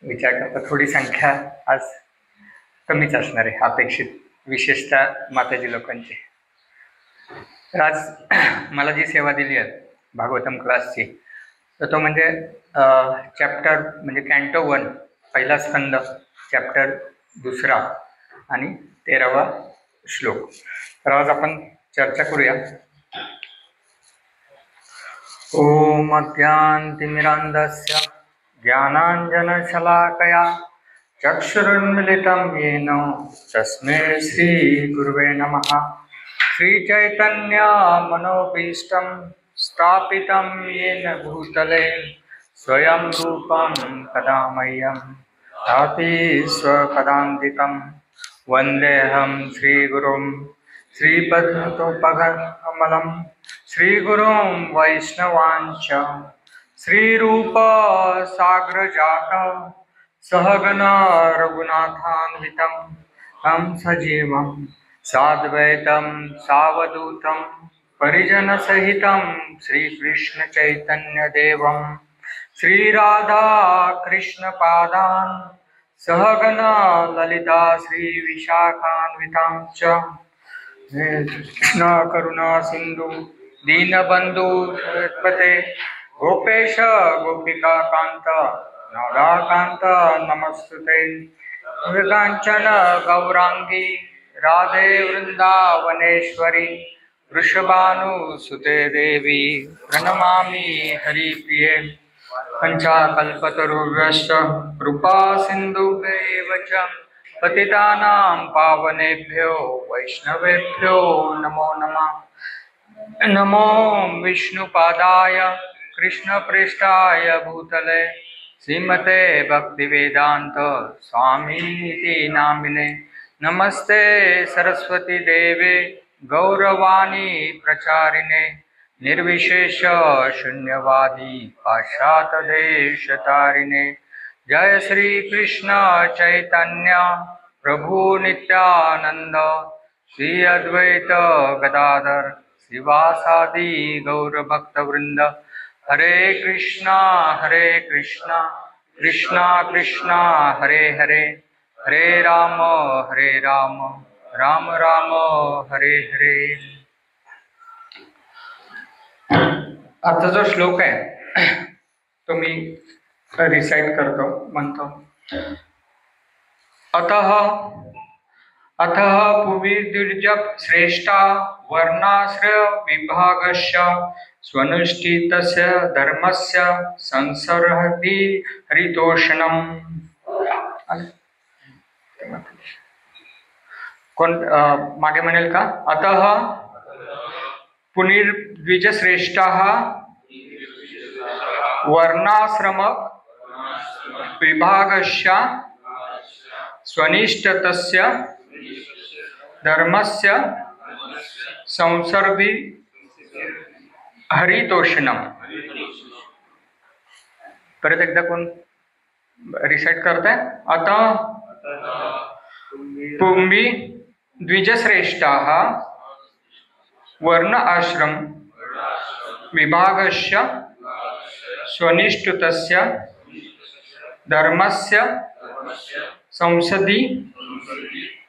विचार करता थोडी संख्या आज कमीच असणार आहे अपेक्षित, विशेषतः माताजी लोकांची. तर आज मला जी सेवा दिली आहे भागवतम क्लासची, तर तो म्हणजे चॅप्टर म्हणजे कॅन्टो 1 पहिला स्कंद, चॅप्टर 2 आणि 13वा श्लोक. तर आज आपण चर्चा करूया. ओम अज्ञानतिमिरान्धस्य ज्ञानाञ्जनशलाकया चक्षुरुन्मिलितं येन तस्मै श्रीगुरुवे नमः. श्रीचैतन्यमनोभीष्टं स्थापितं येन भूतले स्वयं रूपं कदा मह्यं ददाति स्वपदान्तिकं. वन्देऽहं श्रीगुरुं श्रीपद्मकमलं श्रीगुरुं वैष्णवांच श्रीरूप साग्रजातं सहगण रघुनाथान्वितं तं सजीवं साद्वैतं सावधूतं परिजनसहितं श्रीकृष्णचैतन्यदेवं श्रीराधा कृष्णपादान् सहगण ललिता श्रीविशाखान्वितां च. कृष्ण करुणा सिंधु दीनबंधु जगत्पते गोपेश गोपिका कांत राधाकांत नमस्तुते. विकांचन गौरांगी राधे वृंदावनेश्वरी वृषभानुसुते देवी प्रणमामि हरिप्रिये. पंचाकल्पतरुभ्यश्च कृपा सिन्धुभ्यैव च पतितानां पावनेभ्यो वैष्णवेभ्यो नमो नमः. नमो विष्णुपादाय कृष्णप्रेष्ठाय भूतले श्रीमते भक्तिवेदांत स्वामीति नामिने. नमस्ते सरस्वती देवे गौरवाणी प्रचारिणे निर्विशेष शून्यवादी पाश्चात्यदेशतारिणे. जय श्री कृष्ण चैतन्य प्रभु नित्यानंद श्री अद्वैत गदाधर श्रीवासादि गौर भक्तवृंद. हरे कृष्णा कृष्णा कृष्णा हरे हरे, हरे राम राम राम हरे हरे. आता जो श्लोक आहे तो मी रिसाइट करतो, म्हणतो. अतः पुविर्द्विज श्रेष्ठा वर्णाश्रय विभागस्य स्वनुष्ठितस्य धर्मस्य संसर्गति हरितोषणम. कोण मागे म्हणेल का? अतः पुनर्द्विजश्रेष्ठाः वर्णाश्रम विभागस्य स्वनिष्ठतस्य धर्मस्य संसर्गी हरितोषणम. परत एकदा कोण रिसेट करताय? आता पुंबी द्विजश्रेष्ठाः वर्ण आश्रम विभागस्य स्वनिष्ठतस्य धर्मस्य संसदी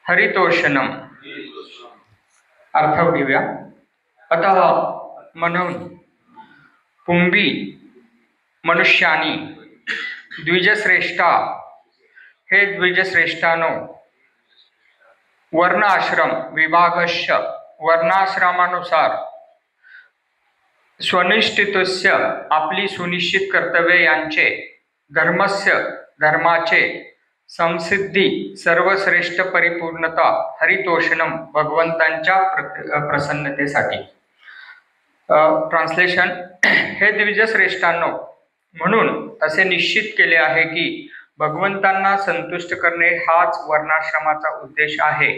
हरितोषणम. अर्थ घेऊया. अतः म्हणून पुंबी मनुष्यानी द्विजश्रेष्ठा हे द्विजश्रेष्ठानो वर्ण आश्रम विभागस्य वर्णाश्रमानुसार स्वनिष्ठितस्य आपली सुनिश्चित कर्तव्य यांचे धर्मस्य धर्माचे संसिद्धी सर्वश्रेष्ठ परिपूर्णता हरितोषणम भगवंतांच्या प्रसन्नतेसाठी. ट्रान्सलेशन. हे द्विजश्रेष्ठांनो, म्हणून असे निश्चित केले आहे की भगवंतांना संतुष्ट करणे हाच वर्णाश्रमाचा उद्देश आहे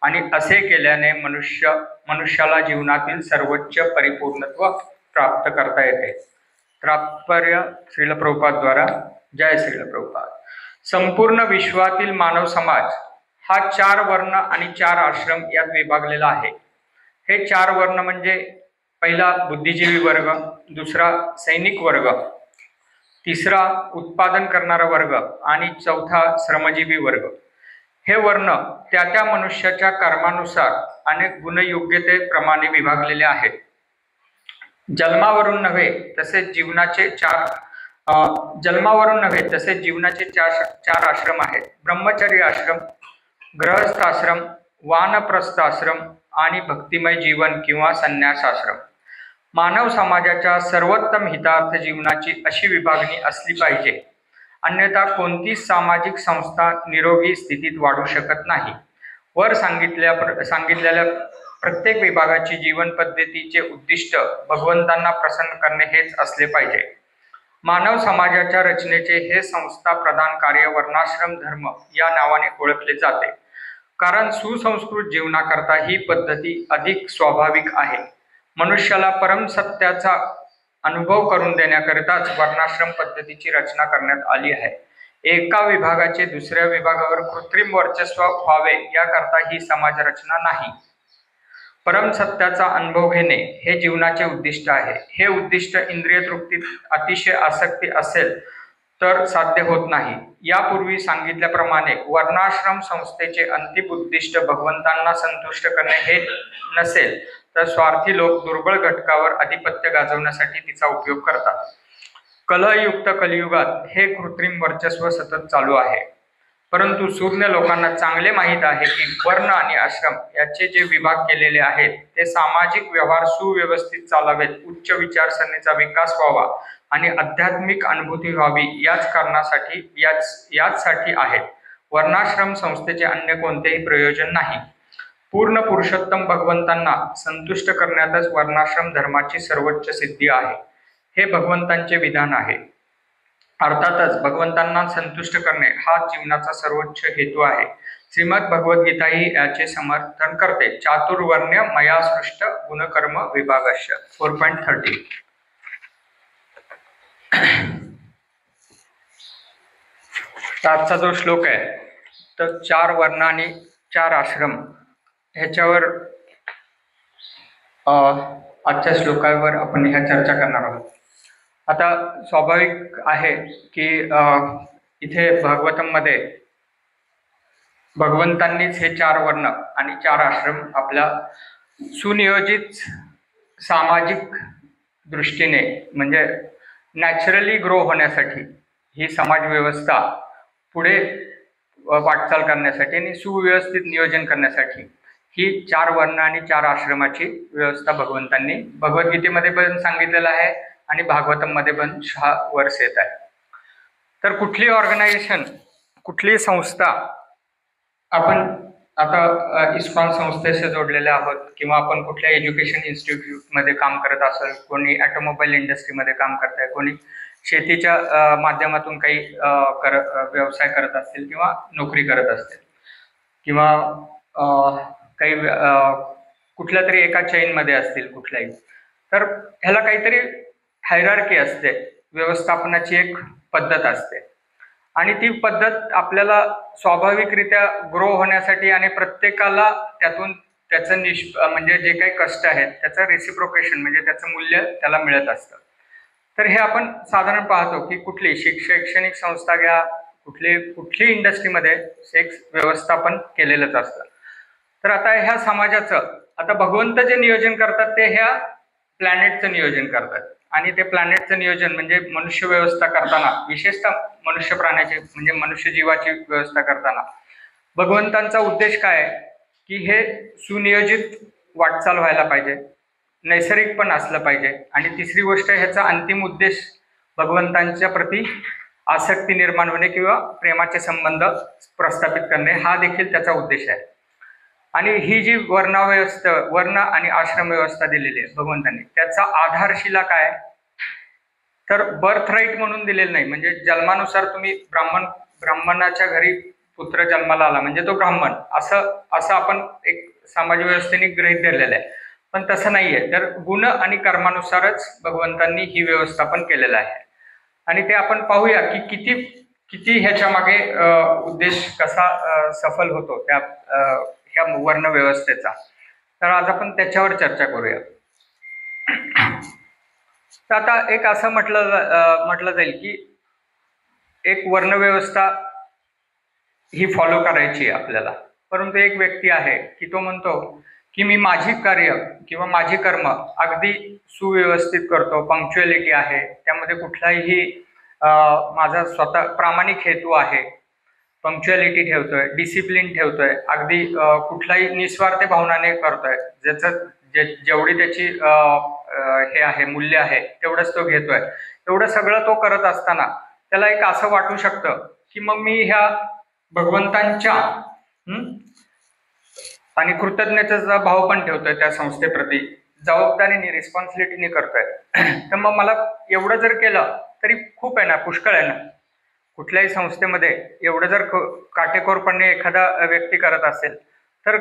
आणि असे केल्याने मनुष्याला जीवनातील सर्वोच्च परिपूर्णत्व प्राप्त करता येते. तात्पर्य श्रील प्रभुपाद द्वारा. जय श्रील प्रभुपाद. संपूर्ण विश्वातील मानव समाज हा 4 वर्ण आणि 4 आश्रम यात विभागलेला आहे. हे 4 वर्ण म्हणजे पहिला बुद्धिजीवी वर्ग, दुसरा सैनिक वर्ग, तिसरा उत्पादन करणारा वर्ग आणि चौथा श्रमजीवी वर्ग. हे वर्ण त्या त्या मनुष्याच्या कर्मानुसार आणि गुणयोग्यतेप्रमाणे विभागलेले आहेत. जन्मावरून नव्हे तसेच जीवनाचे चार आश्रम आहेत. ब्रह्मचर्य आश्रम, गृहस्थ आश्रम, वानप्रस्थ आश्रम आणि भक्तिमय जीवन किंवा संन्यास आश्रम. मानव समाजाच्या सर्वोत्तम हितार्थ जीवनाची अशी विभागणी असली पाहिजे, अन्यथा कोणतीच सामाजिक संस्था निरोगी स्थितीत वाढू शकत नाही. वर सांगितलेल्या प्रत्येक विभागाची जीवन पद्धतीचे उद्दिष्ट भगवंतांना प्रसन्न करणे हेच असले पाहिजे. मानव समाजाच्या रचनेचे हे संस्था प्रधान कार्य वर्णाश्रम धर्म या नावाने ओळखले जाते, कारण सुसंस्कृत जीवनाकरता ही पद्धती अधिक स्वाभाविक आहे. मनुष्याला परम सत्याचा अनुभव करून देण्याकरिताच वर्णाश्रम पद्धतीची रचना करण्यात आली आहे. एका विभागाचे दुसऱ्या विभागावर कृत्रिम वर्चस्व व्हावे याकरता ही समाज रचना नाही. परम सत्याचा अनुभव घेणे हे जीवनाचे उद्दिष्ट आहे. हे उद्दिष्ट इंद्रिय तृप्तीत अतिशय आसक्ती असेल तर साध्य होत नाही. यापूर्वी सांगितल्याप्रमाणे वर्णाश्रम संस्थेचे अंतिम उद्दिष्ट भगवंतांना संतुष्ट करणे हे नसेल तर स्वार्थी लोक दुर्बळ घटकावर अधिपत्य गाजवण्यासाठी तिचा उपयोग करतात. कलहयुक्त कलियुगात हे कृत्रिम वर्चस्व सतत चालू आहे. परंतु सूज्ञ लोकांना चांगले माहीत आहे की वर्ण आणि आश्रम याचे जे विभाग केलेले आहेत ते सामाजिक व्यवहार सुव्यवस्थित चालावेत, उच्च विचारसरणीचा विकास व्हावा आणि आध्यात्मिक अनुभूती व्हावी याचसाठी आहेत. वर्णाश्रम संस्थेचे अन्य कोणतेही प्रयोजन नाही. पूर्ण पुरुषोत्तम भगवंतांना संतुष्ट करण्यातच वर्णाश्रम धर्माची सर्वोच्च सिद्धी आहे. हे भगवंतांचे विधान आहे. अर्थातच भगवंतांना संतुष्ट करणे हा जीवनाचा सर्वोच्च हेतू आहे. श्रीमद भगवद्गीताही याचे समर्थन करते. चातुर्वर्ण्य मया सृष्ट गुणकर्म विभागश्य 4.30. आजचा जो श्लोक आहे तर 4 वर्ण आणि 4 आश्रम ह्याच्यावर आजच्या श्लोकावर आपण ह्या चर्चा करणार आहोत. आता स्वाभाविक आहे की इथे भागवतम मध्ये भगवंतांनीच हे 4 वर्ण आणि 4 आश्रम आपल्या सुनियोजित सामाजिक दृष्टीने म्हणजे नॅचरली ग्रो होण्यासाठी, ही समाज व्यवस्था पुढे वाटचाल करण्यासाठी आणि सुव्यवस्थित नियोजन करण्यासाठी ही 4 वर्ण आणि 4 आश्रमाची व्यवस्था भगवंतांनी भगवद्गीतेमध्ये पण सांगितलेलं आहे आणि भागवतम मध्ये पण 6 वर्ष येत आहे. तर कुठली ऑर्गनायझेशन, कुठली संस्था, आपण आता इस्कॉन संस्थेशी जोडलेले आहोत किंवा आपण कुठल्या एज्युकेशन इन्स्टिट्यूटमध्ये काम करत असेल, कोणी ऑटोमोबाईल इंडस्ट्रीमध्ये काम करत आहे, कोणी शेतीच्या माध्यमातून काही व्यवसाय करत असतील किंवा नोकरी करत असतील किंवा काही कुठल्या तरी एका चेनमध्ये असतील कुठल्याही, तर ह्याला काहीतरी हायरार्की असते, व्यवस्थापनाची एक पद्धत असते आणि ती पद्धत आपल्याला स्वाभाविकरित्या ग्रो होण्यासाठी आणि प्रत्येकाला त्यातून त्याचं म्हणजे जे काही कष्ट आहेत त्याचं रेसिप्रोकेशन म्हणजे त्याचं मूल्य त्याला मिळत असतं. तर हे आपण साधारण पाहतो की कुठली शैक्षणिक संस्था घ्या, कुठली इंडस्ट्रीमध्ये सेक्स व्यवस्थापन केलेलंच असतं. तर आता ह्या समाजाचं आता भगवंत जे नियोजन करतात ते ह्या प्लॅनेटचं नियोजन करतात आणि ते प्लॅनेटचं नियोजन म्हणजे मनुष्य व्यवस्था करताना, विशेषतः मनुष्य प्राण्याची म्हणजे मनुष्य जीवाची व्यवस्था करताना भगवंतांचा उद्देश काय आहे की हे सुनियोजित वाटचाल व्हायला पाहिजे, नैसर्गिक पण असलं पाहिजे आणि तिसरी गोष्ट ह्याचा अंतिम उद्देश भगवंतांच्या प्रती आसक्ती निर्माण होणे किंवा प्रेमाचे संबंध प्रस्थापित करणे हा देखील त्याचा उद्देश आहे. आणि ही जी वर्ण आणि आश्रम व्यवस्था दिलेली आहे भगवंतांनी, त्याचा आधारशिला काय तर बर्थ राईट म्हणून दिलेलं नाही. म्हणजे जन्मानुसार तुम्ही ब्राह्मणाच्या घरी पुत्र जन्माला आला म्हणजे तो ब्राह्मण असं आपण एक समाज व्यवस्थेने गृहीत धरलेलं आहे, पण तसं नाहीये. तर गुण आणि कर्मानुसारच भगवंतांनी ही व्यवस्थापन केलेलं आहे आणि ते आपण पाहूया की किती ह्याच्या मागे उद्देश कसा सफल होतो त्या ह्या वर्ण व्यवस्थेचा. तर आज आपण त्याच्यावर चर्चा करूया. तर आता एक असं म्हटलं जाईल की एक वर्णव्यवस्था ही फॉलो करायची आहे आपल्याला, परंतु एक व्यक्ती आहे की तो म्हणतो की मी माझी कार्य किंवा माझी कर्म अगदी सुव्यवस्थित करतो, पंक्च्युअलिटी आहे त्यामध्ये, कुठलाही माझा स्वतः प्रामाणिक हेतू आहे, पंक्च्युअलिटी ठेवतोय, डिसिप्लिन ठेवतोय, अगदी कुठलाही निस्वार्थ भावनाने करतोय, ज्याचं जेवढी त्याची हे आहे, मूल्य आहे तेवढंच तो घेतोय, एवढं सगळं तो करत असताना त्याला एक असं वाटू शकतं की मग मी ह्या भगवंतांच्या आणि कृतज्ञतेचा भाव पण ठेवतोय त्या संस्थेप्रती, जबाबदारीने, रिस्पॉन्सिबिलिटीने करतोय. तर मग मला एवढं जर केलं तरी खूप आहे ना, पुष्कळ आहे ना. कुठल्याही संस्थेमध्ये एवढं जर काटेकोरपणे एखादा व्यक्ती करत असेल तर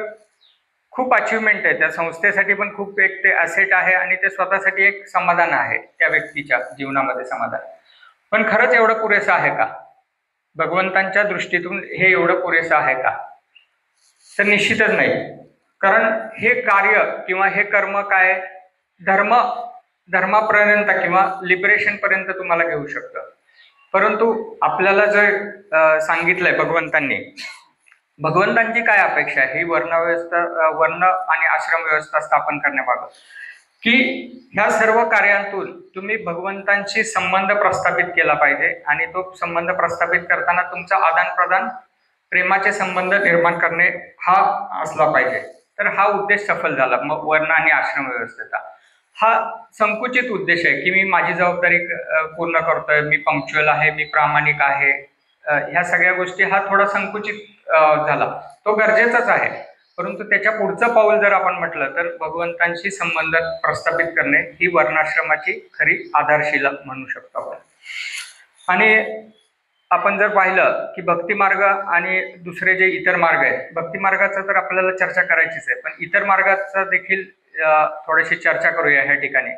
खूप अचिव्हमेंट आहे, त्या संस्थेसाठी पण खूप एक ते ॲसेट आहे आणि ते स्वतःसाठी एक समाधान आहे त्या व्यक्तीच्या जीवनामध्ये, समाधान. पण खरंच एवढं पुरेसं आहे का? भगवंतांच्या दृष्टीतून हे एवढं पुरेसं आहे का? तर निश्चितच नाही. कारण हे कार्य किंवा हे कर्म काय धर्मापर्यंत किंवा लिबरेशन पर्यंत तुम्हाला घेऊ शकतं, परंतु आपल्याला जर सांगितलंय भगवंतांची काय अपेक्षा आहे ही वर्ण आणि आश्रम व्यवस्था स्थापन करण्यामागं, की ह्या सर्व कार्यांतून तुम्ही भगवंतांशी संबंध प्रस्थापित केला पाहिजे आणि तो संबंध प्रस्थापित करताना तुमचा आदान प्रदान, प्रेमाचे संबंध निर्माण करणे हा असला पाहिजे. तर हा उद्देश सफल झाला. मग वर्ण आणि आश्रम व्यवस्थेचा हा संकुचित उद्देश आहे की मी माझी जबाबदारी पूर्ण करतोय, मी पंक्च्युअल आहे, मी प्रामाणिक आहे, ह्या सगळ्या गोष्टी हा थोडा संकुचित झाला. तो गरजेचाच आहे, परंतु त्याच्या पुढचं पाऊल जर आपण म्हटलं तर भगवंतांशी संबंध प्रस्थापित करणे ही वर्णाश्रमाची खरी आधारशिला म्हणू शकतो आपण. आणि आपण जर पाहिलं की भक्ती मार्ग आणि दुसरे जे इतर मार्ग आहेत, भक्ती मार्गाचा तर आपल्याला चर्चा करायचीच आहे, पण इतर मार्गाचा देखील थोडीशी चर्चा करूया ह्या ठिकाणी.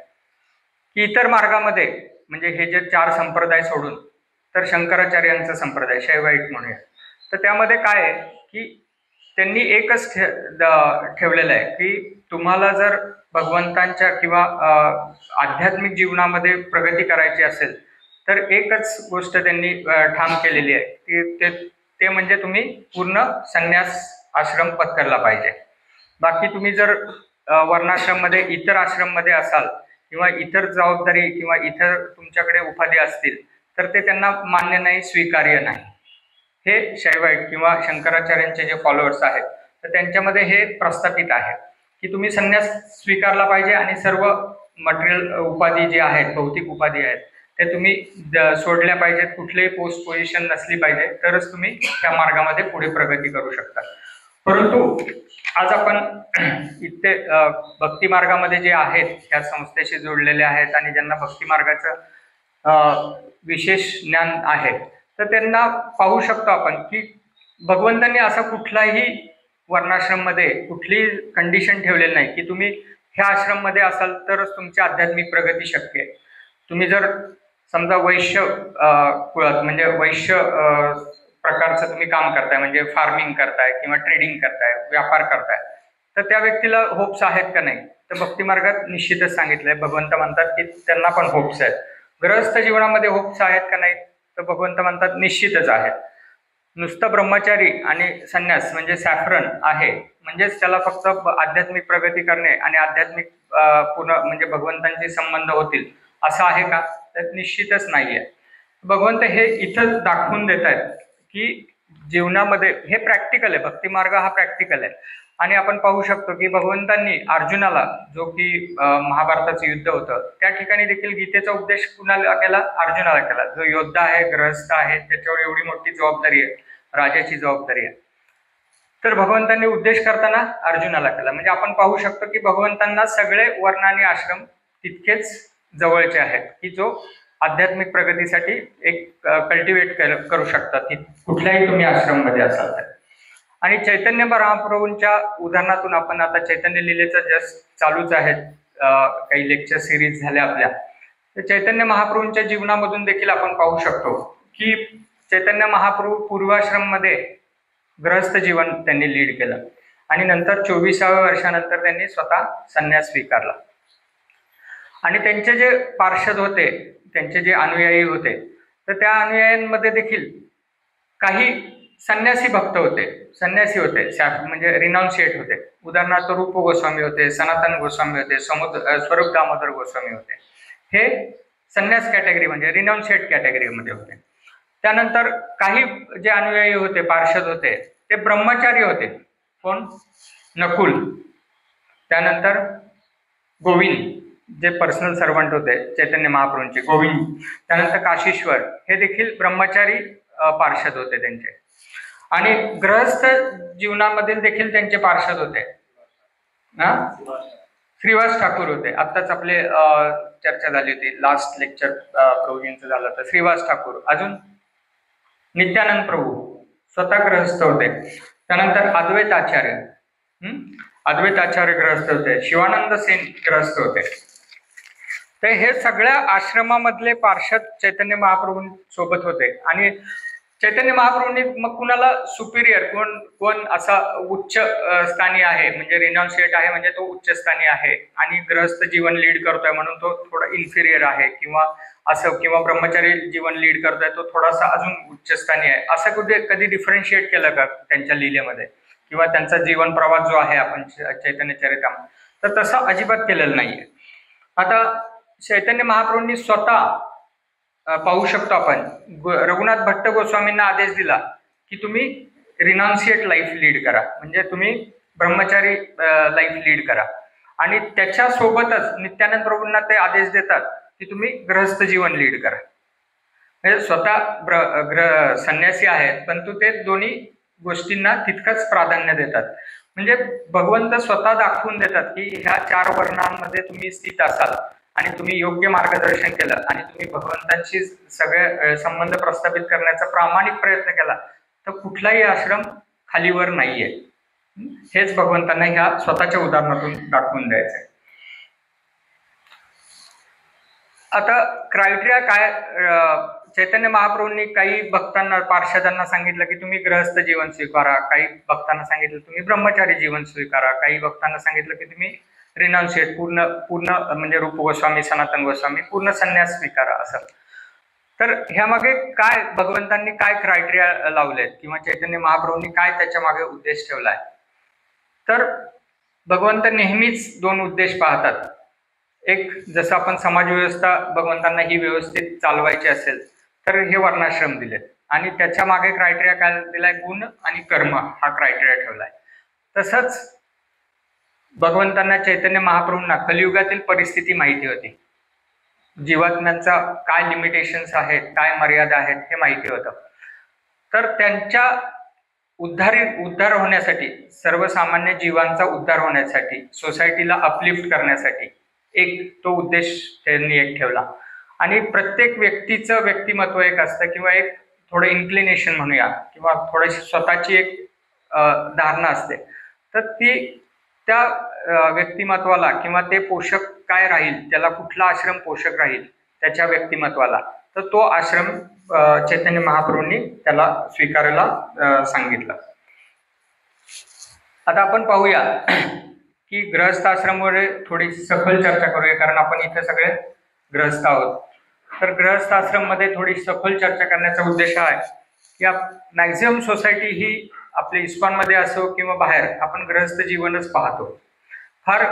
की इतर मार्गामध्ये म्हणजे हे जे 4 संप्रदाय सोडून तर शंकराचार्यांचा संप्रदाय, शैवाईट म्हणूया, तर त्यामध्ये काय आहे की त्यांनी एकच ठेवलेलं आहे की तुम्हाला जर भगवंतांच्या किंवा आध्यात्मिक जीवनामध्ये प्रगती करायची असेल तर एकच गोष्ट त्यांनी ठाम केलेली आहे की ते म्हणजे तुम्ही पूर्ण संन्यास आश्रम पत्करला पाहिजे. बाकी तुम्ही जर वर्णाश्रममध्ये इतर आश्रममध्ये असाल किंवा इतर जबाबदारी किंवा इतर तुमच्याकडे उपाधी असतील तर ते त्यांना मान्य नाही, स्वीकार्य नाही. हे शैवाईट किंवा शंकराचार्यांचे जे फॉलोअर्स आहेत तर त्यांच्यामध्ये हे प्रस्थापित आहे की तुम्ही संन्यास स्वीकारला पाहिजे आणि सर्व मटेरियल उपाधी जे आहेत, भौतिक उपाधी आहेत, ते तुम्ही सोडल्या पाहिजेत. कुठलेही पोस्ट पोझिशन नसली पाहिजे, तरच तुम्ही त्या मार्गामध्ये पुढे प्रगती करू शकता. परंतु आज आपण इथे भक्ती मार्गामध्ये जे आहेत, ह्या संस्थेशी जोडलेले आहेत आणि ज्यांना भक्ती मार्गाचं विशेष ज्ञान आहे, तर त्यांना पाहू शकतो आपण की भगवंतांनी असा कुठलाही वर्णाश्रममध्ये कुठलीही कंडिशन ठेवलेली नाही की तुम्ही ह्या आश्रममध्ये असाल तरच तुमची आध्यात्मिक प्रगती शक्य आहे. तुम्ही जर समजा वैश्य कुळात म्हणजे वैश्य प्रकारचं तुम्ही काम करताय, म्हणजे फार्मिंग करताय किंवा ट्रेडिंग करताय, व्यापार करताय, तर त्या व्यक्तीला होप्स आहेत का नाही? तर भक्ती मार्गात निश्चितच सांगितलंय. भगवंत म्हणतात की त्यांना पण होप्स आहेत. गृहस्थ जीवनामध्ये होप्स आहेत का नाही? तर भगवंत म्हणतात निश्चितच आहेत. नुसतं ब्रह्मचारी आणि संन्यास म्हणजे सॅफरन आहे म्हणजेच त्याला फक्त आध्यात्मिक प्रगती करणे आणि आध्यात्मिक पूर्ण म्हणजे भगवंतांचे संबंध होतील असं आहे का? तर निश्चितच नाहीये. भगवंत हे इथं दाखवून देत आहेत की जीवनामध्ये हे प्रॅक्टिकल आहे, भक्ती मार्ग हा प्रॅक्टिकल आहे. आणि आपण पाहू शकतो की भगवंतांनी अर्जुनाला, जो की महाभारताचं युद्ध होतं, त्या ठिकाणी देखील गीतेचा उपदेश कुणाला केला? अर्जुनाला केला. जो योद्धा आहे, ग्रहस्थ आहे, त्याच्यावर एवढी मोठी जबाबदारी आहे, राजाची जबाबदारी आहे, तर भगवंतांनी उपदेश करताना अर्जुनाला केला. म्हणजे आपण पाहू शकतो की भगवंतांना सगळे वर्ण आणि आश्रम तितकेच जवळचे आहेत की जो आध्यात्मिक प्रगतीसाठी एक कल्टिवेट करू शकतात की कुठल्याही तुम्ही आश्रममध्ये असाल तर. आणि चैतन्य महाप्रभूंच्या उदाहरणातून आपण आता चैतन्य लीलेचं जस्ट चालूच आहेत, काही लेक्चर सिरीज झाल्या आपल्या, तर चैतन्य महाप्रभूंच्या जीवनामधून देखील आपण पाहू शकतो की चैतन्य महाप्रभू पूर्वाश्रममध्ये गृहस्थ जीवन त्यांनी लीड केलं आणि नंतर 24व्या वर्षानंतर त्यांनी स्वतः संन्यास स्वीकारला. आणि त्यांचे जे पार्षद होते, त्यांचे जे अनुयायी होते, तर त्या अनुयायांमध्ये देखील काही संन्यासी भक्त होते, संन्यासी होते, म्हणजे रिनाउन्शिएट होते. उदाहरणार्थ रूप गोस्वामी होते, सनातन गोस्वामी होते, स्वरूप दामोदर गोस्वामी होते. हे संन्यास कॅटेगरी म्हणजे रिनाउन्शिएट कॅटेगरीमध्ये होते. त्यानंतर काही जे अनुयायी होते, पार्षद होते, ते ब्रह्मचारी होते. कोण? नकुल, त्यानंतर गोविंद जे पर्सनल सर्वंट होते चैतन्य महाप्रभूंचे, गोविंद, त्यानंतर काशीश्वर, हे देखील ब्रह्मचारी पार्षद होते त्यांचे. आणि गृहस्थ जीवनामधील देखील त्यांचे पार्षद होते. श्रीवास ठाकूर होते. आत्ताच आपले चर्चा झाली होती, लास्ट लेक्चर प्रभूजींचं झालं होतं. श्रीवास ठाकूर, अजून नित्यानंद प्रभू स्वतः गृहस्थ होते. त्यानंतर अद्वैत आचार्य गृहस्थ होते. शिवानंद सेन गृहस्थ होते. तर हे सगळ्या आश्रमामधले पार्षद चैतन्य महाप्रभू सोबत होते. आणि चैतन्य महाप्रभूंनी मग कुणाला सुपिरियर, कोण असा उच्च स्थानी आहे, म्हणजे रिनाउन्शिएट आहे म्हणजे तो उच्च स्थानी आहे, आणि गृहस्थ जीवन लीड करतोय म्हणून तो थोडा इन्फिरियर आहे, किंवा असं, किंवा ब्रह्मचारी जीवन लीड करतोय तो थोडासा अजून उच्च स्थानी आहे, असं कधी डिफरन्शिएट केलं का त्यांच्या लीलेमध्ये, किंवा त्यांचा जीवन प्रवास जो आहे आपण चैतन्य चरितामृत, तर तसं अजिबात केलेलं नाहीये. आता चैतन्य महाप्रभूंनी स्वतः पाहू शकतो आपण, रघुनाथ भट्ट गोस्वामींना आदेश दिला की तुम्ही रिनाउन्शिएट लाईफ लीड करा, म्हणजे तुम्ही ब्रह्मचारी लाईफ लीड करा. आणि त्याच्यासोबतच नित्यानंद प्रभूंना ते आदेश देतात की तुम्ही गृहस्थ जीवन लीड करा. म्हणजे स्वतः संन्यासी आहेत, परंतु ते दोन्ही गोष्टींना तितकंच प्राधान्य देतात. म्हणजे भगवंत स्वतः दाखवून देतात की ह्या 4 वर्णांमध्ये तुम्ही स्थित असाल आणि तुम्ही योग्य मार्गदर्शन केलं आणि तुम्ही भगवंतांशी सगळे संबंध प्रस्थापित करण्याचा प्रामाणिक प्रयत्न केला, तर कुठलाही आश्रम खालीवर नाहीये. हेच भगवंतांना ह्या स्वतःच्या उदाहरणातून दाखवून द्यायचंय. आता क्रायटेरिया काय? चैतन्य महाप्रभूंनी काही भक्तांना, पार्षदांना सांगितलं की तुम्ही गृहस्थ जीवन स्वीकारा, काही भक्तांना सांगितलं तुम्ही ब्रह्मचारी जीवन स्वीकारा, काही भक्तांना सांगितलं की तुम्ही रिनाउन्शिएट पूर्ण म्हणजे रूप गोस्वामी, सनातन गोस्वामी पूर्ण संन्यास स्वीकारा असं. तर ह्या मागे काय भगवंतांनी काय क्रायटेरिया लावलेत, किंवा चैतन्य महाप्रभूंनी काय त्याच्या मागे उद्देश ठेवलाय? तर भगवंत नेहमीच 2 उद्देश पाहतात. एक, जसं आपण समाजव्यवस्था भगवंतांना ही व्यवस्थित चालवायची असेल तर हे वर्णाश्रम दिलेत, आणि त्याच्या मागे क्रायटेरिया काय दिलाय? गुण आणि कर्म हा क्रायटेरिया ठेवलाय. तसंच भगवंतांना, चैतन्य महाप्रभूंना कलियुगातील परिस्थिती माहिती होती, जीवात्म्यांचा काय लिमिटेशन्स आहेत, काय मर्यादा आहेत हे माहिती होतं. तर त्यांच्या उद्धार होण्यासाठी, सर्वसामान्य जीवांचा उद्धार होण्यासाठी, सोसायटीला अपलिफ्ट करण्यासाठी एक तो उद्देश त्यांनी एक ठेवला. आणि प्रत्येक व्यक्तीचं व्यक्तिमत्व एक असतं, किंवा एक थोडं इन्क्लिनेशन म्हणूया, किंवा थोडीशी स्वतःची एक धारणा असते. तर ती त्या व्यक्तिमत्वाला, किंवा ते पोषक काय राहील, त्याला कुठला आश्रम पोषक राहील त्याच्या व्यक्तिमत्वाला, तर तो आश्रम चैतन्य महाप्रभूंनी त्याला स्वीकारायला सांगितलं. आता आपण पाहूया की गृहस्थ आश्रमवर थोडी सखोल चर्चा करूया, कारण आपण इथे सगळे गृहस्थ आहोत. तर गृहस्थ आश्रम मध्ये थोडी सखोल चर्चा करण्याचा उद्देश आहे की मॅक्झिमम सोसायटी ही आपल्या इस्कॉनमध्ये असो किंवा बाहेर आपण गृहस्थ जीवनच पाहतो. फार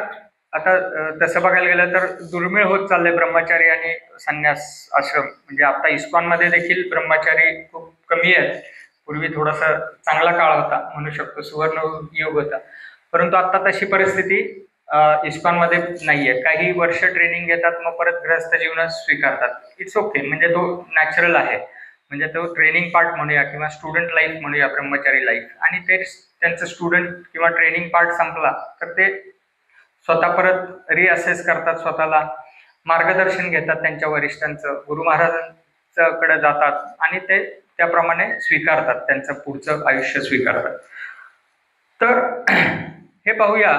आता तसं बघायला गेलं तर दुर्मिळ होत चाललंय ब्रह्मचारी आणि संन्यास आश्रम. म्हणजे आता इस्कॉनमध्ये देखील ब्रह्मचारी खूप कमी आहेत. पूर्वी थोडासा चांगला काळ होता, म्हणू शकतो सुवर्ण युग होता, परंतु आता तशी परिस्थिती इस्कॉनमध्ये नाहीये. काही वर्ष ट्रेनिंग घेतात, मग परत गृहस्थ जीवनात स्वीकारतात. इट्स ओके, म्हणजे तो नॅचरल आहे. म्हणजे तो ट्रेनिंग पार्ट म्हणूया, किंवा स्टुडंट लाईफ म्हणूया, ब्रह्मचारी लाईफ. आणि ते त्यांचं स्टुडंट किंवा ट्रेनिंग पार्ट संपला तर ते स्वतः परत रिअसेस करतात, स्वतःला मार्गदर्शन घेतात त्यांच्या वरिष्ठांचं, गुरु महाराजांच्याकडे जातात आणि ते त्याप्रमाणे स्वीकारतात, त्यांचं पुढचं आयुष्य स्वीकारतात. तर हे पाहूया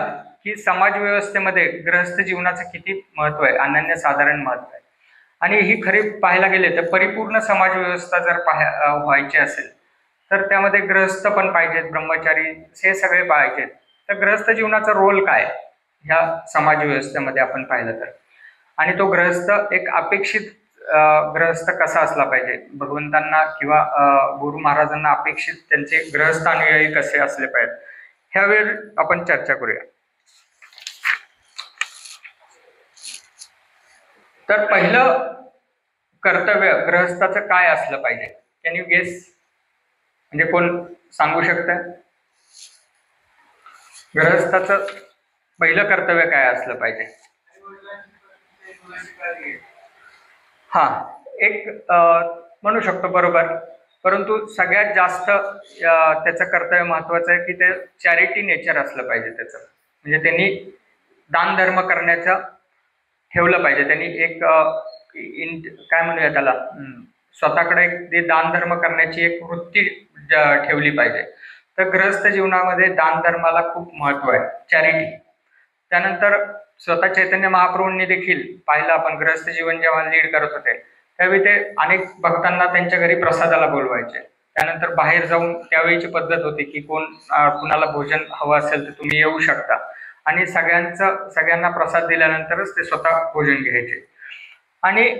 की समाज व्यवस्थेमध्ये गृहस्थ जीवनाचं किती महत्व आहे, अनन्यसाधारण महत्व आहे. आणि ही खरी पाहायला गेले तर परिपूर्ण समाज व्यवस्था जर व्हायची असेल तर त्यामध्ये गृहस्थ पण पाहिजेत, ब्रह्मचारी हे सगळे पाहिजेत. तर गृहस्थ जीवनाचा रोल काय ह्या समाज व्यवस्थेमध्ये आपण पाहिलं तर, आणि तो ग्रहस्थ एक अपेक्षित ग्रहस्थ कसा असला पाहिजे, भगवंतांना किंवा गुरु महाराजांना अपेक्षित त्यांचे ग्रहस्थ अनुयायी कसे असले पाहिजेत, ह्यावर आपण चर्चा करूया. तर पहिलं कर्तव्य ग्रहस्थाचं काय असलं पाहिजे? Can you guess? म्हणजे कोण सांगू शकतं? ग्रहस्थाचं पहिलं कर्तव्य काय असलं पाहिजे? हा, एक म्हणू शकतो, बरोबर. परंतु सगळ्यात जास्त त्याचं कर्तव्य महत्वाचं आहे की ते चॅरिटी नेचर असलं पाहिजे त्याचं. म्हणजे त्यांनी दान धर्म करण्याचं ठेवलं पाहिजे. त्यांनी एक काय म्हणूया त्याला, स्वतःकडे एक दान धर्म करण्याची एक वृत्ती ठेवली पाहिजे. तर ग्रहस्थ जीवनामध्ये दान धर्माला खूप महत्व आहे, चॅरिटी. त्यानंतर स्वतः चैतन्य महाप्रभूंनी देखील पाहिलं, आपण ग्रहस्थ जीवन जेव्हा लीड करत होते त्यावेळी ते अनेक भक्तांना त्यांच्या घरी प्रसादाला बोलवायचे. त्यानंतर बाहेर जाऊन त्यावेळीची पद्धत होती की कुणाला भोजन हवं असेल तर तुम्ही येऊ शकता, आणि सगळ्यांना प्रसाद दिल्यानंतरच ते स्वतः भोजन घ्यायचे. आणि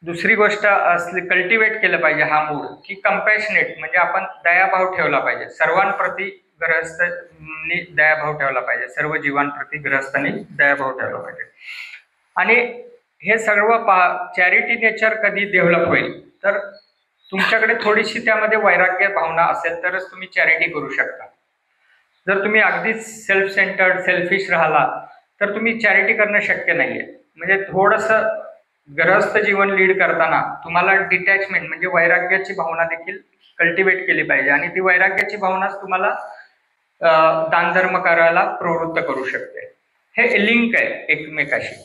दुसरी गोष्ट असली, कल्टिवेट केलं पाहिजे हा मूड की कंपॅशनेट, म्हणजे आपण दयाभाव ठेवला पाहिजे सर्वांप्रती. ग्रहस्थांनी दयाभाव ठेवला पाहिजे, सर्व जीवांप्रती ग्रहस्थांनी दयाभाव ठेवला पाहिजे. आणि हे सर्व चॅरिटी नेचर कधी डेव्हलप होईल तर तुमच्याकडे थोडीशी त्यामध्ये वैराग्य भावना असेल तरच तुम्ही चॅरिटी करू शकता. जर तुम्ही अगदीच सेल्फ सेंटर्ड, सेल्फिश राहिला तर तुम्ही चॅरिटी करणं शक्य नाहीये. म्हणजे थोडंसं ग्रहस्थ जीवन लीड करताना तुम्हाला डिटॅचमेंट म्हणजे वैराग्याची भावना देखील कल्टिवेट केली पाहिजे, आणि ती वैराग्याची भावनाच तुम्हाला दानधर्म करायला प्रवृत्त करू शकते. हे लिंक आहे एकमेकाशी.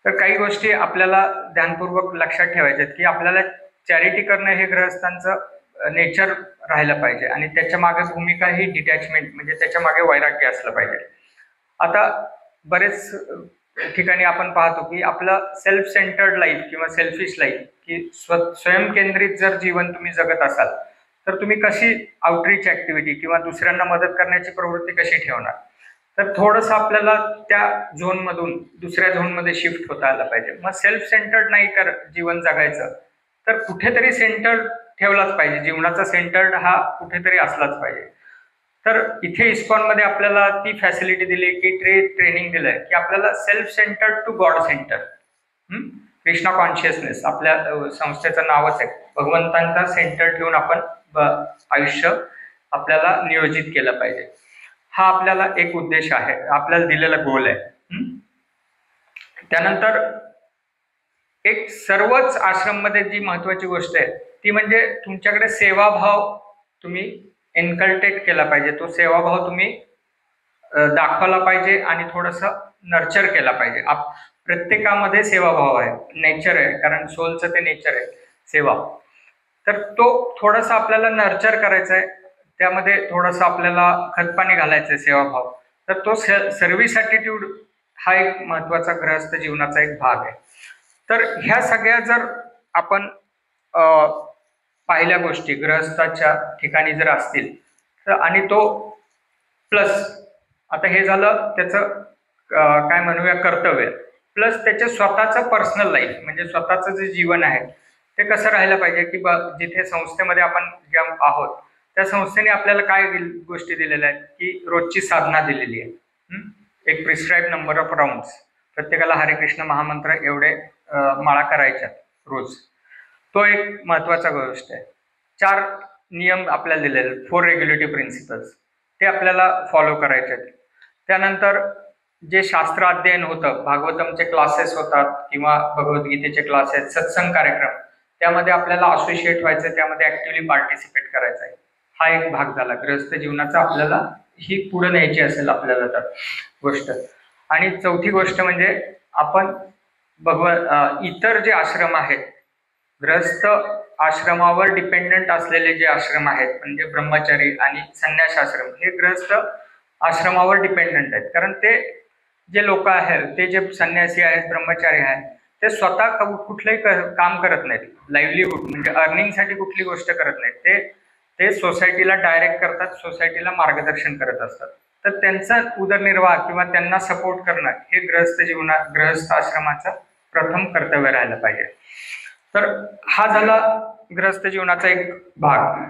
तर काही गोष्टी आपल्याला ध्यानपूर्वक लक्षात ठेवायच्यात की आपल्याला चॅरिटी करणं हे ग्रहस्थांचं नेचर राहिलं पाहिजे, आणि त्याच्या मागे भूमिका ही डिटॅचमेंट म्हणजे त्याच्या मागे वैराग्य असलं पाहिजे. आता बरेच ठिकाणी आपण पाहतो की आपलं सेल्फ सेंटर्ड लाईफ किंवा सेल्फिश लाईफ की स्वयंकेंद्रित जर जीवन तुम्ही जगत असाल तर तुम्ही कशी आउटरीच ऍक्टिव्हिटी किंवा दुसऱ्यांना मदत करण्याची प्रवृत्ती कशी ठेवणार? तर थोडंसं आपल्याला त्या झोनमधून दुसऱ्या झोनमध्ये शिफ्ट होता आलं पाहिजे. मग सेल्फ सेंटर्ड नाही जीवन जगायचं तर कुठेतरी सेंटर्ड ठेवलाच पाहिजे. जीवनाचा सेंटर्ड हा कुठेतरी असलाच पाहिजे. तर इथे इस्कॉनमध्ये आपल्याला ती फॅसिलिटी दिली की ट्रेनिंग दिलंय की आपल्याला self centred to God centre, Krishna consciousness आपल्या संस्थेचं नावच आहे. भगवंतांचा सेंटर ठेवून आपण आयुष्य आपल्याला नियोजित केलं पाहिजे. हा आपल्याला एक उद्देश आहे, आपल्याला दिलेला गोल आहे. त्यानंतर एक सर्वच आश्रममध्ये जी महत्वाची गोष्ट आहे ती म्हणजे तुमच्याकडे सेवाभाव तुम्ही एनकल्टेट केला पाहिजे. तो सेवाभाव तुम्ही दाखवला पाहिजे आणि थोडंसं नर्चर केला पाहिजे. प्रत्येकामध्ये सेवाभाव आहे, नेचर आहे, कारण सोलचं ते नेचर आहे सेवा. तर तो थोडासा आपल्याला नर्चर करायचा आहे, त्यामध्ये थोडंसं आपल्याला खतपाणी घालायचं आहे सेवाभाव. तर तो सर्व्हिस ॲटिट्यूड हा एक महत्वाचा ग्रहस्थ जीवनाचा एक भाग आहे. तर ह्या सगळ्या जर आपण पाहिल्या गोष्टी ग्रहस्थाच्या ठिकाणी जर असतील तर, आणि तो प्लस आता हे झालं त्याचं काय म्हणूया कर्तव्य, प्लस त्याचे स्वतःचं पर्सनल लाईफ म्हणजे स्वतःचं जे जीवन आहे ते कसं राहायला पाहिजे की जिथे संस्थेमध्ये आपण ज्या आहोत त्या संस्थेने आपल्याला काय गोष्टी दिलेल्या आहेत की रोजची साधना दिलेली आहे. एक प्रिस्क्राईब नंबर ऑफ राऊंड्स, प्रत्येकाला हरे कृष्ण महामंत्र एवढे माळा करायच्या रोज. तो एक महत्वाचा गोष्ट आहे. 4 नियम आपल्याला दिलेले, 4 रेग्युलेटिव्ह प्रिन्सिपल्स, ते आपल्याला फॉलो करायचे आहेत. त्यानंतर जे शास्त्र अध्ययन होतं, भागवतमचे क्लासेस होतात किंवा भगवद्गीतेचे क्लासेस, सत्संग कार्यक्रम, त्यामध्ये आपल्याला असोसिएट व्हायचं, त्यामध्ये ऍक्टिव्हली पार्टिसिपेट करायचं आहे. हा एक भाग झाला गृहस्थ जीवनाचा, आपल्याला ही पुढे न्यायची असेल आपल्याला तर गोष्ट. आणि चौथी गोष्ट म्हणजे आपण इतर जे आश्रम आहेत, गृहस्थ आश्रमावर डिपेंडंट असलेले जे आश्रम आहेत म्हणजे ब्रह्मचारी आणि संन्यास आश्रम, हे गृहस्थ आश्रमावर डिपेंडंट आहेत. कारण ते जे लोक आहेत, ते जे संन्यासी आहेत, ब्रह्मचारी आहेत, ते स्वतः कुठलंही काम करत नाहीत, लाईव्हलीहूड म्हणजे अर्निंगसाठी कुठली गोष्ट करत नाहीत. ते सोसायटीला डायरेक्ट करतात, सोसायटीला मार्गदर्शन करत असतात. तर त्यांचा उदरनिर्वाह किंवा त्यांना सपोर्ट करणं हे गृहस्थ आश्रमाचं प्रथम कर्तव्य राहायला पाहिजे. तर हा झाला गृहस्थ जीवनाचा एक भाग.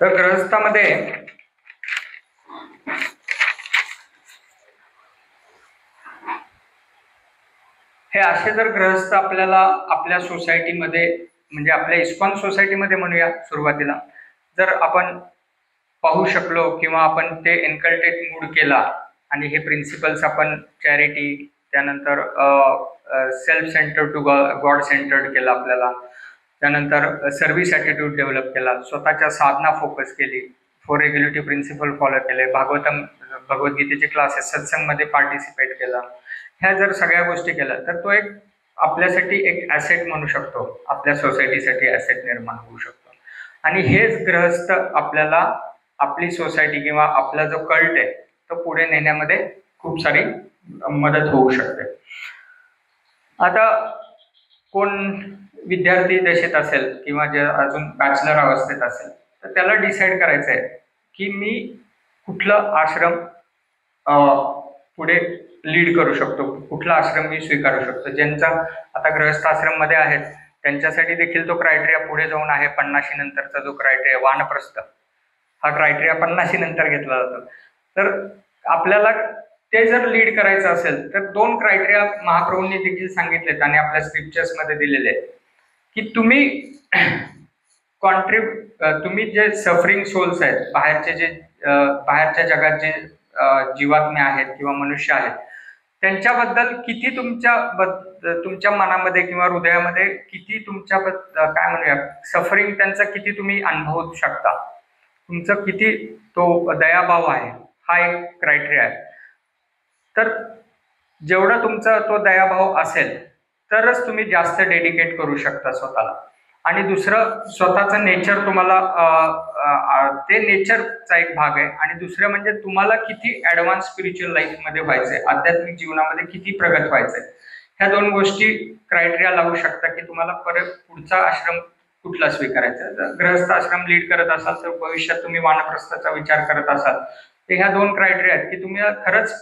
तर गृहस्थामध्ये हे असे जर गृहस्थ आपल्याला आपल्या सोसायटीमध्ये म्हणजे आपल्या इस्कॉन सोसायटीमध्ये म्हणूया सुरुवातीला जर आपण पाहू शकलो किंवा आपण ते इनकल्टेट मूड केला आणि हे प्रिन्सिपल्स आपण चॅरिटी त्यानंतर self centred to God centred केला आपल्याला, त्यानंतर सर्व्हिस ॲटिट्यूड डेव्हलप केला, स्वतःच्या साधना फोकस केली, फोर रेग्युलेटिव्ह प्रिन्सिपल फॉलो केले, भगवद्गीतेचे क्लासेस सत्संगमध्ये पार्टिसिपेट केला, ह्या जर सगळ्या गोष्टी केल्या तर तो एक आपल्यासाठी एक ॲसेट म्हणू शकतो, आपल्या सोसायटीसाठी ॲसेट निर्माण होऊ शकतो. आणि हेच गृहस्थ आपल्याला आपली सोसायटी किंवा आपला जो कल्ट आहे तो पुढे नेण्यामध्ये खूप सारी मदत होऊ शकते. आता कोण विद्यार्थी दशेत असेल किंवा जे अजून बॅचलर अवस्थेत असेल तर त्याला डिसाईड करायचं आहे की मी कुठलं आश्रम पुढे लीड करू शकतो, कुठला आश्रम मी स्वीकारू शकतो. ज्यांचा आता गृहस्थ आश्रम मध्ये आहेत त्यांच्यासाठी देखील तो क्रायटेरिया पुढे जाऊन आहे. 50 नंतरचा जो क्रायटेरिया वानप्रस्थ हा क्रायटेरिया 50 नंतर घेतला जातो. तर आपल्याला ते जर लीड करायचं असेल तर 2 क्रायटेरिया महाप्रभूंनी देखील सांगितलेत आणि आपल्या स्क्रिप्चर्स मध्ये दिलेले आहेत की तुम्ही तुम्ही जे सफरिंग सोल्स आहेत, बाहेरच्या जगात जे जीवात्मे आहेत किंवा मनुष्य आहेत त्यांच्याबद्दल किती तुमच्या मनामध्ये किंवा हृदयामध्ये किती तुमच्या काय म्हणूया सफरिंग त्यांचा किती तुम्ही अनुभवू शकता, तुमचं किती तो दयाभाव आहे, हा एक क्रायटेरिया आहे. तर जेवढा तुमचा तो दयाभाव असेल तरच तुम्ही जास्त डेडिकेट करू शकता स्वतःला. आणि दुसरं स्वतःचं नेचर तुम्हाला ते नेचरचा एक भाग आहे. आणि दुसरं म्हणजे तुम्हाला किती ऍडव्हान्स स्पिरिच्युअल लाईफमध्ये व्हायचंय, आध्यात्मिक जीवनामध्ये किती प्रगत व्हायचंय, ह्या 2 गोष्टी क्रायटेरिया लावू शकता की तुम्हाला परत पुढचा आश्रम कुठला स्वीकारायचा. जर गृहस्थ आश्रम लीड करत असाल तर भविष्यात तुम्ही वानप्रस्थाचा विचार करत असाल तर ह्या 2 क्रायटेरिया आहेत की तुम्ही खरंच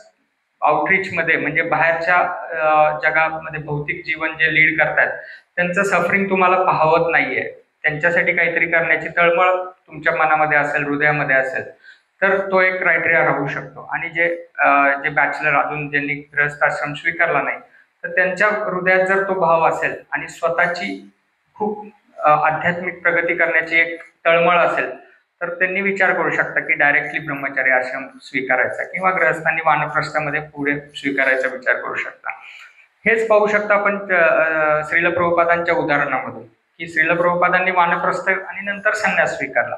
आउटरीच मध्ये म्हणजे बाहेरच्या जगामध्ये भौतिक जीवन जे लीड करतायत त्यांचं सफरिंग तुम्हाला पाहवत नाहीये, त्यांच्यासाठी काहीतरी करण्याची तळमळ तुमच्या मनामध्ये असेल, हृदयामध्ये असेल तर तो एक क्रायटेरिया राहू शकतो. आणि जे बॅचलर अजून ज्यांनी गृहस्थ आश्रम स्वीकारला नाही तर त्यांच्या हृदयात जर तो भाव असेल आणि स्वतःची खूप आध्यात्मिक प्रगती करण्याची एक तळमळ असेल तर त्यांनी विचार करू शकता की डायरेक्टली ब्रह्मचारी आश्रम स्वीकारायचा किंवा गृहस्थांनी वानप्रस्थामध्ये पुढे स्वीकारायचा विचार करू शकता. हेच पाहू शकता आपण श्रील प्रभुपादांच्या उदाहरणामधून की श्रील प्रभुपादांनी वानप्रस्थ आणि नंतर संन्यास स्वीकारला.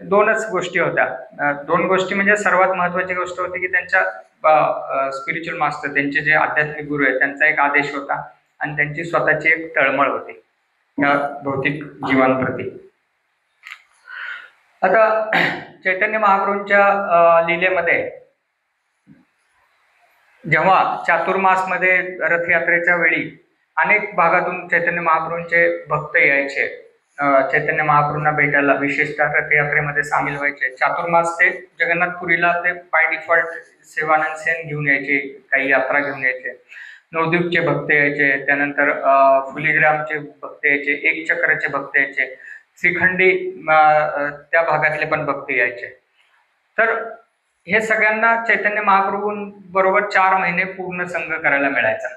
2च गोष्टी होत्या. 2 गोष्टी म्हणजे सर्वात महत्वाची गोष्ट होती की त्यांच्या स्पिरिच्युअल मास्टर त्यांचे जे आध्यात्मिक गुरु आहेत त्यांचा एक आदेश होता आणि त्यांची स्वतःची एक तळमळ होती या भौतिक जीवांप्रती. आता चैतन्य महाप्रभूंच्या लीलेमध्ये जेव्हा चातुर्मास मध्ये रथयात्रेच्या वेळी अनेक भागातून चैतन्य महाप्रभूंचे भक्त यायचे चैतन्य महाप्रभूंना भेटायला, विशेषतः रथयात्रेमध्ये सामील व्हायचे. चातुर्मास ते जगन्नाथपुरीला ते बाय डिफॉल्ट सेवानंद सेन घेऊन यायचे, काही यात्रा घेऊन यायचे, नवद्वीपचे भक्त यायचे, त्यानंतर फुलीग्रामचे भक्त यायचे, एक चक्रचे भक्त यायचे, श्रीखंडी त्या भागातले पण भक्त यायचे. तर हे सगळ्यांना चैतन्य महाप्रभूंबरोबर 4 महिने पूर्ण संघ करायला मिळायचा.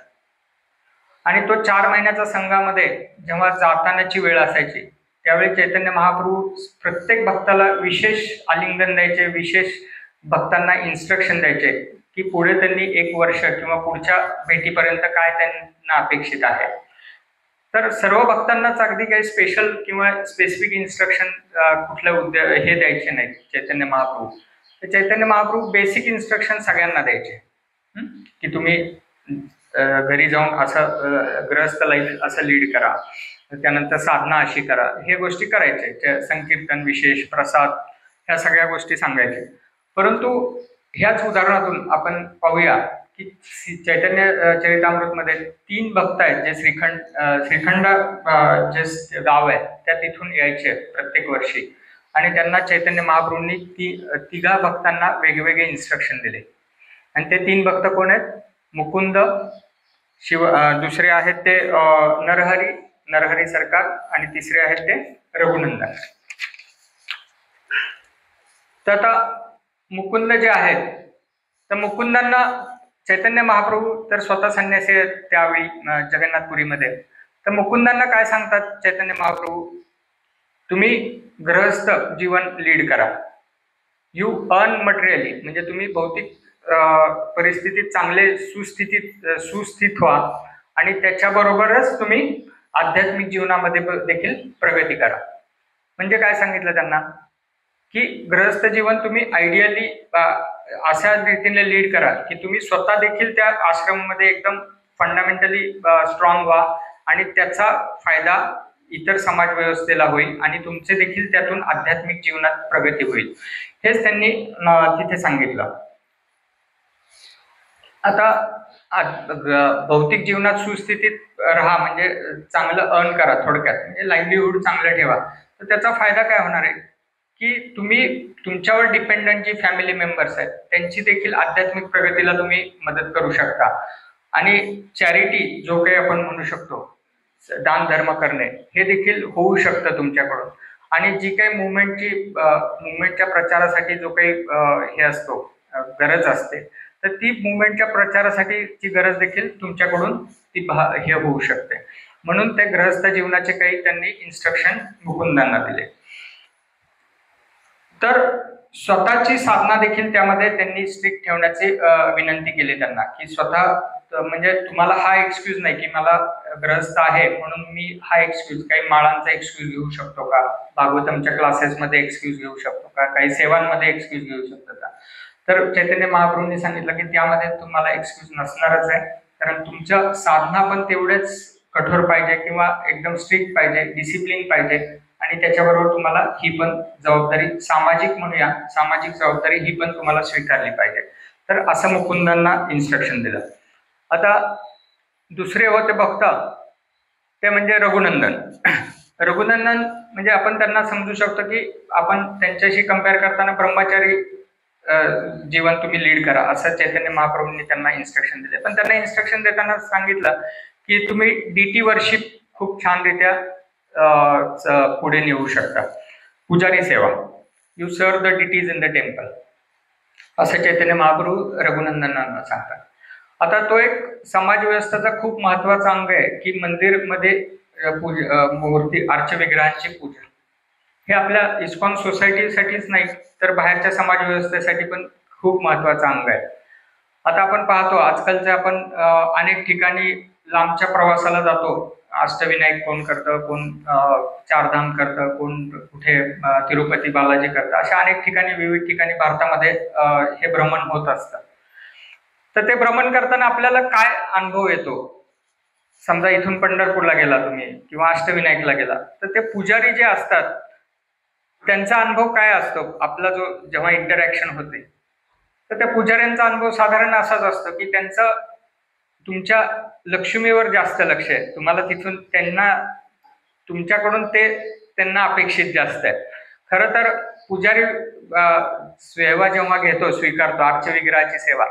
आणि तो 4 महिन्याचा संघामध्ये जेव्हा जातानाची वेळ असायची त्यावेळी चैतन्य महाप्रभू प्रत्येक भक्ताला विशेष आलिंगन द्यायचे, विशेष भक्तांना इन्स्ट्रक्शन द्यायचे की पुढे त्यांनी 1 वर्ष किंवा पुढच्या भेटीपर्यंत काय त्यांना अपेक्षित आहे. तर सर्व भक्तांनाच अगदी काही स्पेशल किंवा स्पेसिफिक इन्स्ट्रक्शन कुठलं हे द्यायचे नाहीत चैतन्य महाप्रभू. चैतन्य महाप्रभू बेसिक इन्स्ट्रक्शन सगळ्यांना द्यायचे की तुम्ही घरी जाऊन असं गृहस्थ लाईफ असं लीड करा, त्यानंतर साधना अशी करा, हे गोष्टी करायचे, संकीर्तन, विशेष प्रसाद, ह्या सगळ्या गोष्टी सांगायचे. परंतु ह्याच उदाहरणातून आपण पाहूया की चैतन्य चरितामृत मध्ये 3 भक्त आहेत जे श्रीखंड जे गाव आहे त्या तिथून यायचे प्रत्येक वर्षी आणि त्यांना चैतन्य महाप्रभूंनी तिघा भक्तांना वेगवेगळे इन्स्ट्रक्शन दिले. आणि ते 3 भक्त कोण आहेत? मुकुंद, दुसरे आहेत ते नरहरी सरकार, आणि तिसरे आहेत ते रघुनंदन. तर आता मुकुंद जे आहेत, तर मुकुंदांना चैतन्य महाप्रभू तर स्वतः संन्यासी आहेत त्यावेळी जगन्नाथपुरीमध्ये. तर मुकुंदांना काय सांगतात चैतन्य महाप्रभू? तुम्ही गृहस्थ जीवन लीड करा. यू अर्न मटेरियली, म्हणजे तुम्ही भौतिक परिस्थितीत चांगले सुस्थित व्हा, आणि त्याच्याबरोबरच तुम्ही आध्यात्मिक जीवनामध्ये देखील प्रगती करा. म्हणजे काय सांगितलं त्यांना? की गृहस्थ जीवन तुम्ही आयडियली अशा रीतीने लीड करा की तुम्ही स्वतः देखील त्या आश्रमामध्ये एकदम फंडामेंटली स्ट्रॉंग व्हा, आणि त्याचा फायदा इतर समाज व्यवस्थेला होईल, आणि तुमचे देखील त्यातून आध्यात्मिक जीवनात प्रगती होईल. हेच त्यांनी तिथे सांगितलं. आता भौतिक जीवनात सुस्थितीत राहा, म्हणजे चांगलं अर्न करा, थोडक्यात म्हणजे लाईव्हलीहूड चांगलं ठेवा. तर त्याचा फायदा काय होणार आहे की तुम्ही तुमच्यावर डिपेंडंट जी फॅमिली मेंबर्स आहेत त्यांची देखील आध्यात्मिक प्रगतीला तुम्ही मदत करू शकता. आणि चॅरिटी जो काही आपण म्हणू शकतो, दान धर्म करणे, हे देखील होऊ शकतं तुमच्याकडून. आणि जी काही मुवमेंटच्या प्रचारासाठी जो काही हे असतो, गरज असते, तर ती मुवमेंटच्या प्रचारासाठीची गरज देखील तुमच्याकडून ती हे होऊ शकते. म्हणून त्या गृहस्थ जीवनाचे काही त्यांनी इन्स्ट्रक्शन मुकुंदांना दिले. तर स्वतःची साधना देखील त्यामध्ये त्यांनी स्ट्रिक्ट ठेवण्याची विनंती केली त्यांना, की स्वतः म्हणजे तुम्हाला हा एक्सक्यूज नाही की मला ग्रस्त आहे म्हणून मी हा एक्सक्यूज, काही माळांचा एक्सक्यूज घेऊ शकतो का, भागवतमच्या क्लासेसमध्ये एक्सक्यूज घेऊ शकतो का, काही सेवांमध्ये एक्सक्यूज घेऊ शकतो का. तर चैतन्य महाप्रभूंनी सांगितलं की त्यामध्ये तुम्हाला एक्सक्यूज नसणारच आहे, कारण तुमच्या साधना पण तेवढेच कठोर पाहिजे किंवा एकदम स्ट्रिक्ट पाहिजे, डिसिप्लिन पाहिजे, आणि त्याच्याबरोबर तुम्हाला ही पण जबाबदारी, सामाजिक म्हणूया, सामाजिक जबाबदारी ही पण तुम्हाला स्वीकारली पाहिजे. तर असं मुकुंदांना इन्स्ट्रक्शन दिलं. आता दुसरे होते भक्त, ते म्हणजे रघुनंदन. रघुनंदन म्हणजे आपण त्यांना समजू शकतो की आपण त्यांच्याशी कम्पेअर करताना ब्रह्मचारी जीवन तुम्ही लीड करा, असं चैतन्य महाप्रभूंनी त्यांना इन्स्ट्रक्शन दिले. पण त्यांना इन्स्ट्रक्शन देताना सांगितलं की तुम्ही डीटी वर्शिप खूप छानरित्या पुढे नेऊ शकता. पुजारी सेवा, you serve the deities in the temple, असं चैतन्य महाप्रभू रघुनंदनांना सांगतात. आता तो एक समाज व्यवस्थेचा खूप महत्वाचा अंग आहे की मंदिरमध्ये मूर्ती, अर्चविग्रहांची पूजा, हे आपल्या इस्कॉन सोसायटीसाठीच नाही तर बाहेरच्या समाज व्यवस्थेसाठी पण खूप महत्वाचा अंग आहे. आता आपण पाहतो आजकालचे आपण अनेक ठिकाणी लांबच्या प्रवासाला जातो, अष्टविनायक कोण करतं, कोण चारधाम करतं, कोण कुठे तिरुपती बालाजी करतं, अशा अनेक ठिकाणी, विविध ठिकाणी भारतामध्ये हे भ्रमण होत असतं. तर ते भ्रमण करताना आपल्याला काय अनुभव येतो? समजा इथून पंढरपूरला गेला तुम्ही किंवा अष्टविनायकला गेला, तर ते पुजारी जे असतात त्यांचा अनुभव काय असतो आपला, जो जेव्हा इंटरॅक्शन होते, तर त्या पुजाऱ्यांचा अनुभव साधारण असाच असतो की त्यांचं तुमच्या लक्ष्मीवर जास्त लक्ष आहे, तुम्हाला तिथून तुमच्याकडून त्यांना अपेक्षित जास्त आहे. खरं तर पुजारी सेवा जेव्हा घेतो, स्वीकारतो अर्चविग्रहाची सेवा,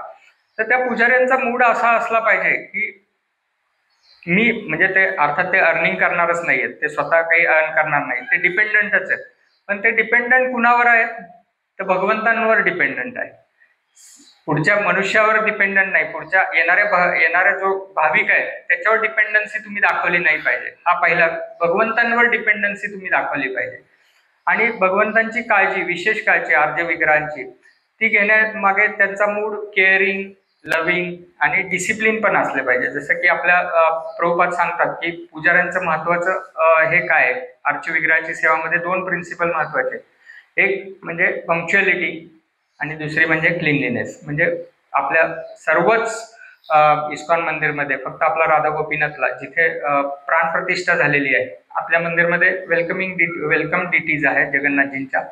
तर त्या पुजाऱ्यांचा मूड असा असला पाहिजे की मी, म्हणजे ते अर्थात ते अर्निंग करणारच नाहीयेत, ते स्वतः काही अर्न करणार नाही, ते डिपेंडंटच आहेत. पण ते डिपेंडंट कुणावर आहेत? तर भगवंतांवर डिपेंडंट आहे, पुढच्या मनुष्यावर डिपेंडंट नाही, पुढच्या येणाऱ्या जो भाविक आहे त्याच्यावर डिपेंडन्सी तुम्ही दाखवली नाही पाहिजे. हा पहिला, भगवंतांवर डिपेंडन्सी तुम्ही दाखवली पाहिजे. आणि भगवंतांची काळजी, विशेष काळजी अर्चविग्रहांची, ती घेण्यामागे त्यांचा मूड केअरिंग, लव्हिंग आणि डिसिप्लिन पण असले पाहिजे. जसं की आपल्या प्रभुपाद सांगतात की पुजाऱ्यांचं महत्वाचं हे काय, अर्चविग्रहाची सेवामध्ये 2 प्रिन्सिपल महत्वाचे, एक म्हणजे पंक्च्युअलिटी आणि दुसरी म्हणजे क्लीनलीनेस. म्हणजे आपल्या सर्वच इस्कॉन मंदिरमध्ये, फक्त आपला राधा गोपीनाथला जिथे प्राणप्रतिष्ठा झालेली आहे, आपल्या मंदिरमध्ये वेलकम डिटीज आहेत जगन्नाथजींच्या,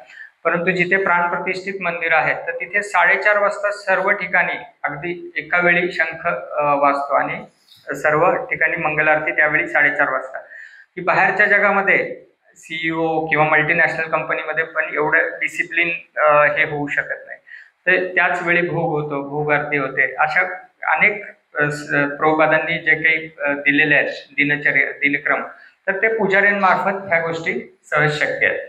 परंतु जिथे प्राणप्रतिष्ठित मंदिर आहेत तर तिथे 4:30 वाजता सर्व ठिकाणी अगदी एका वेळी शंख वाजतो आणि सर्व ठिकाणी मंगलारती त्यावेळी 4:30 वाजता. की बाहेरच्या जगामध्ये CEO किंवा मल्टीनॅशनल कंपनीमध्ये पण एवढं डिसिप्लिन हे होऊ शकत नाही. तर त्याच वेळी भोग होतो, भोगार्थी होते. अशा अनेक प्रभुपादांनी जे काही दिलेले आहेत दिनक्रम, तर ते पुजाऱ्यांमार्फत ह्या गोष्टी सहज शक्य आहेत.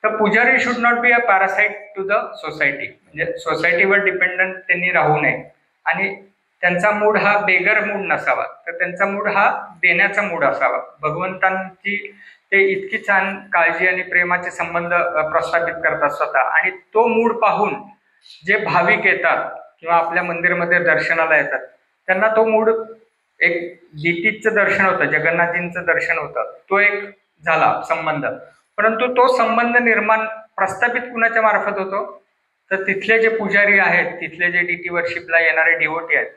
तर पुजारी should not be a parasite to the society, म्हणजे सोसायटीवर डिपेंडंट त्यांनी राहू नये आणि त्यांचा मूड हा बेगर मूड नसावा, तर त्यांचा मूड हा देण्याचा मूड असावा. भगवंतांची ते इतकी छान काळजी आणि प्रेमाचे संबंध प्रस्थापित करतात स्वतः, आणि तो मूड पाहून जे भाविक येतात किंवा आपल्या मंदिरामध्ये दर्शनाला येतात त्यांना तो मूड, एक डीटीचं दर्शन होतं, जगन्नाथजींचं दर्शन होतं, तो एक झाला संबंध. परंतु तो संबंध निर्माण प्रस्थापित कुणाच्या मार्फत होतो, तर तिथले जे पुजारी आहेत, तिथले जे डीटी वर्शिपला येणारे डिवोटी आहेत,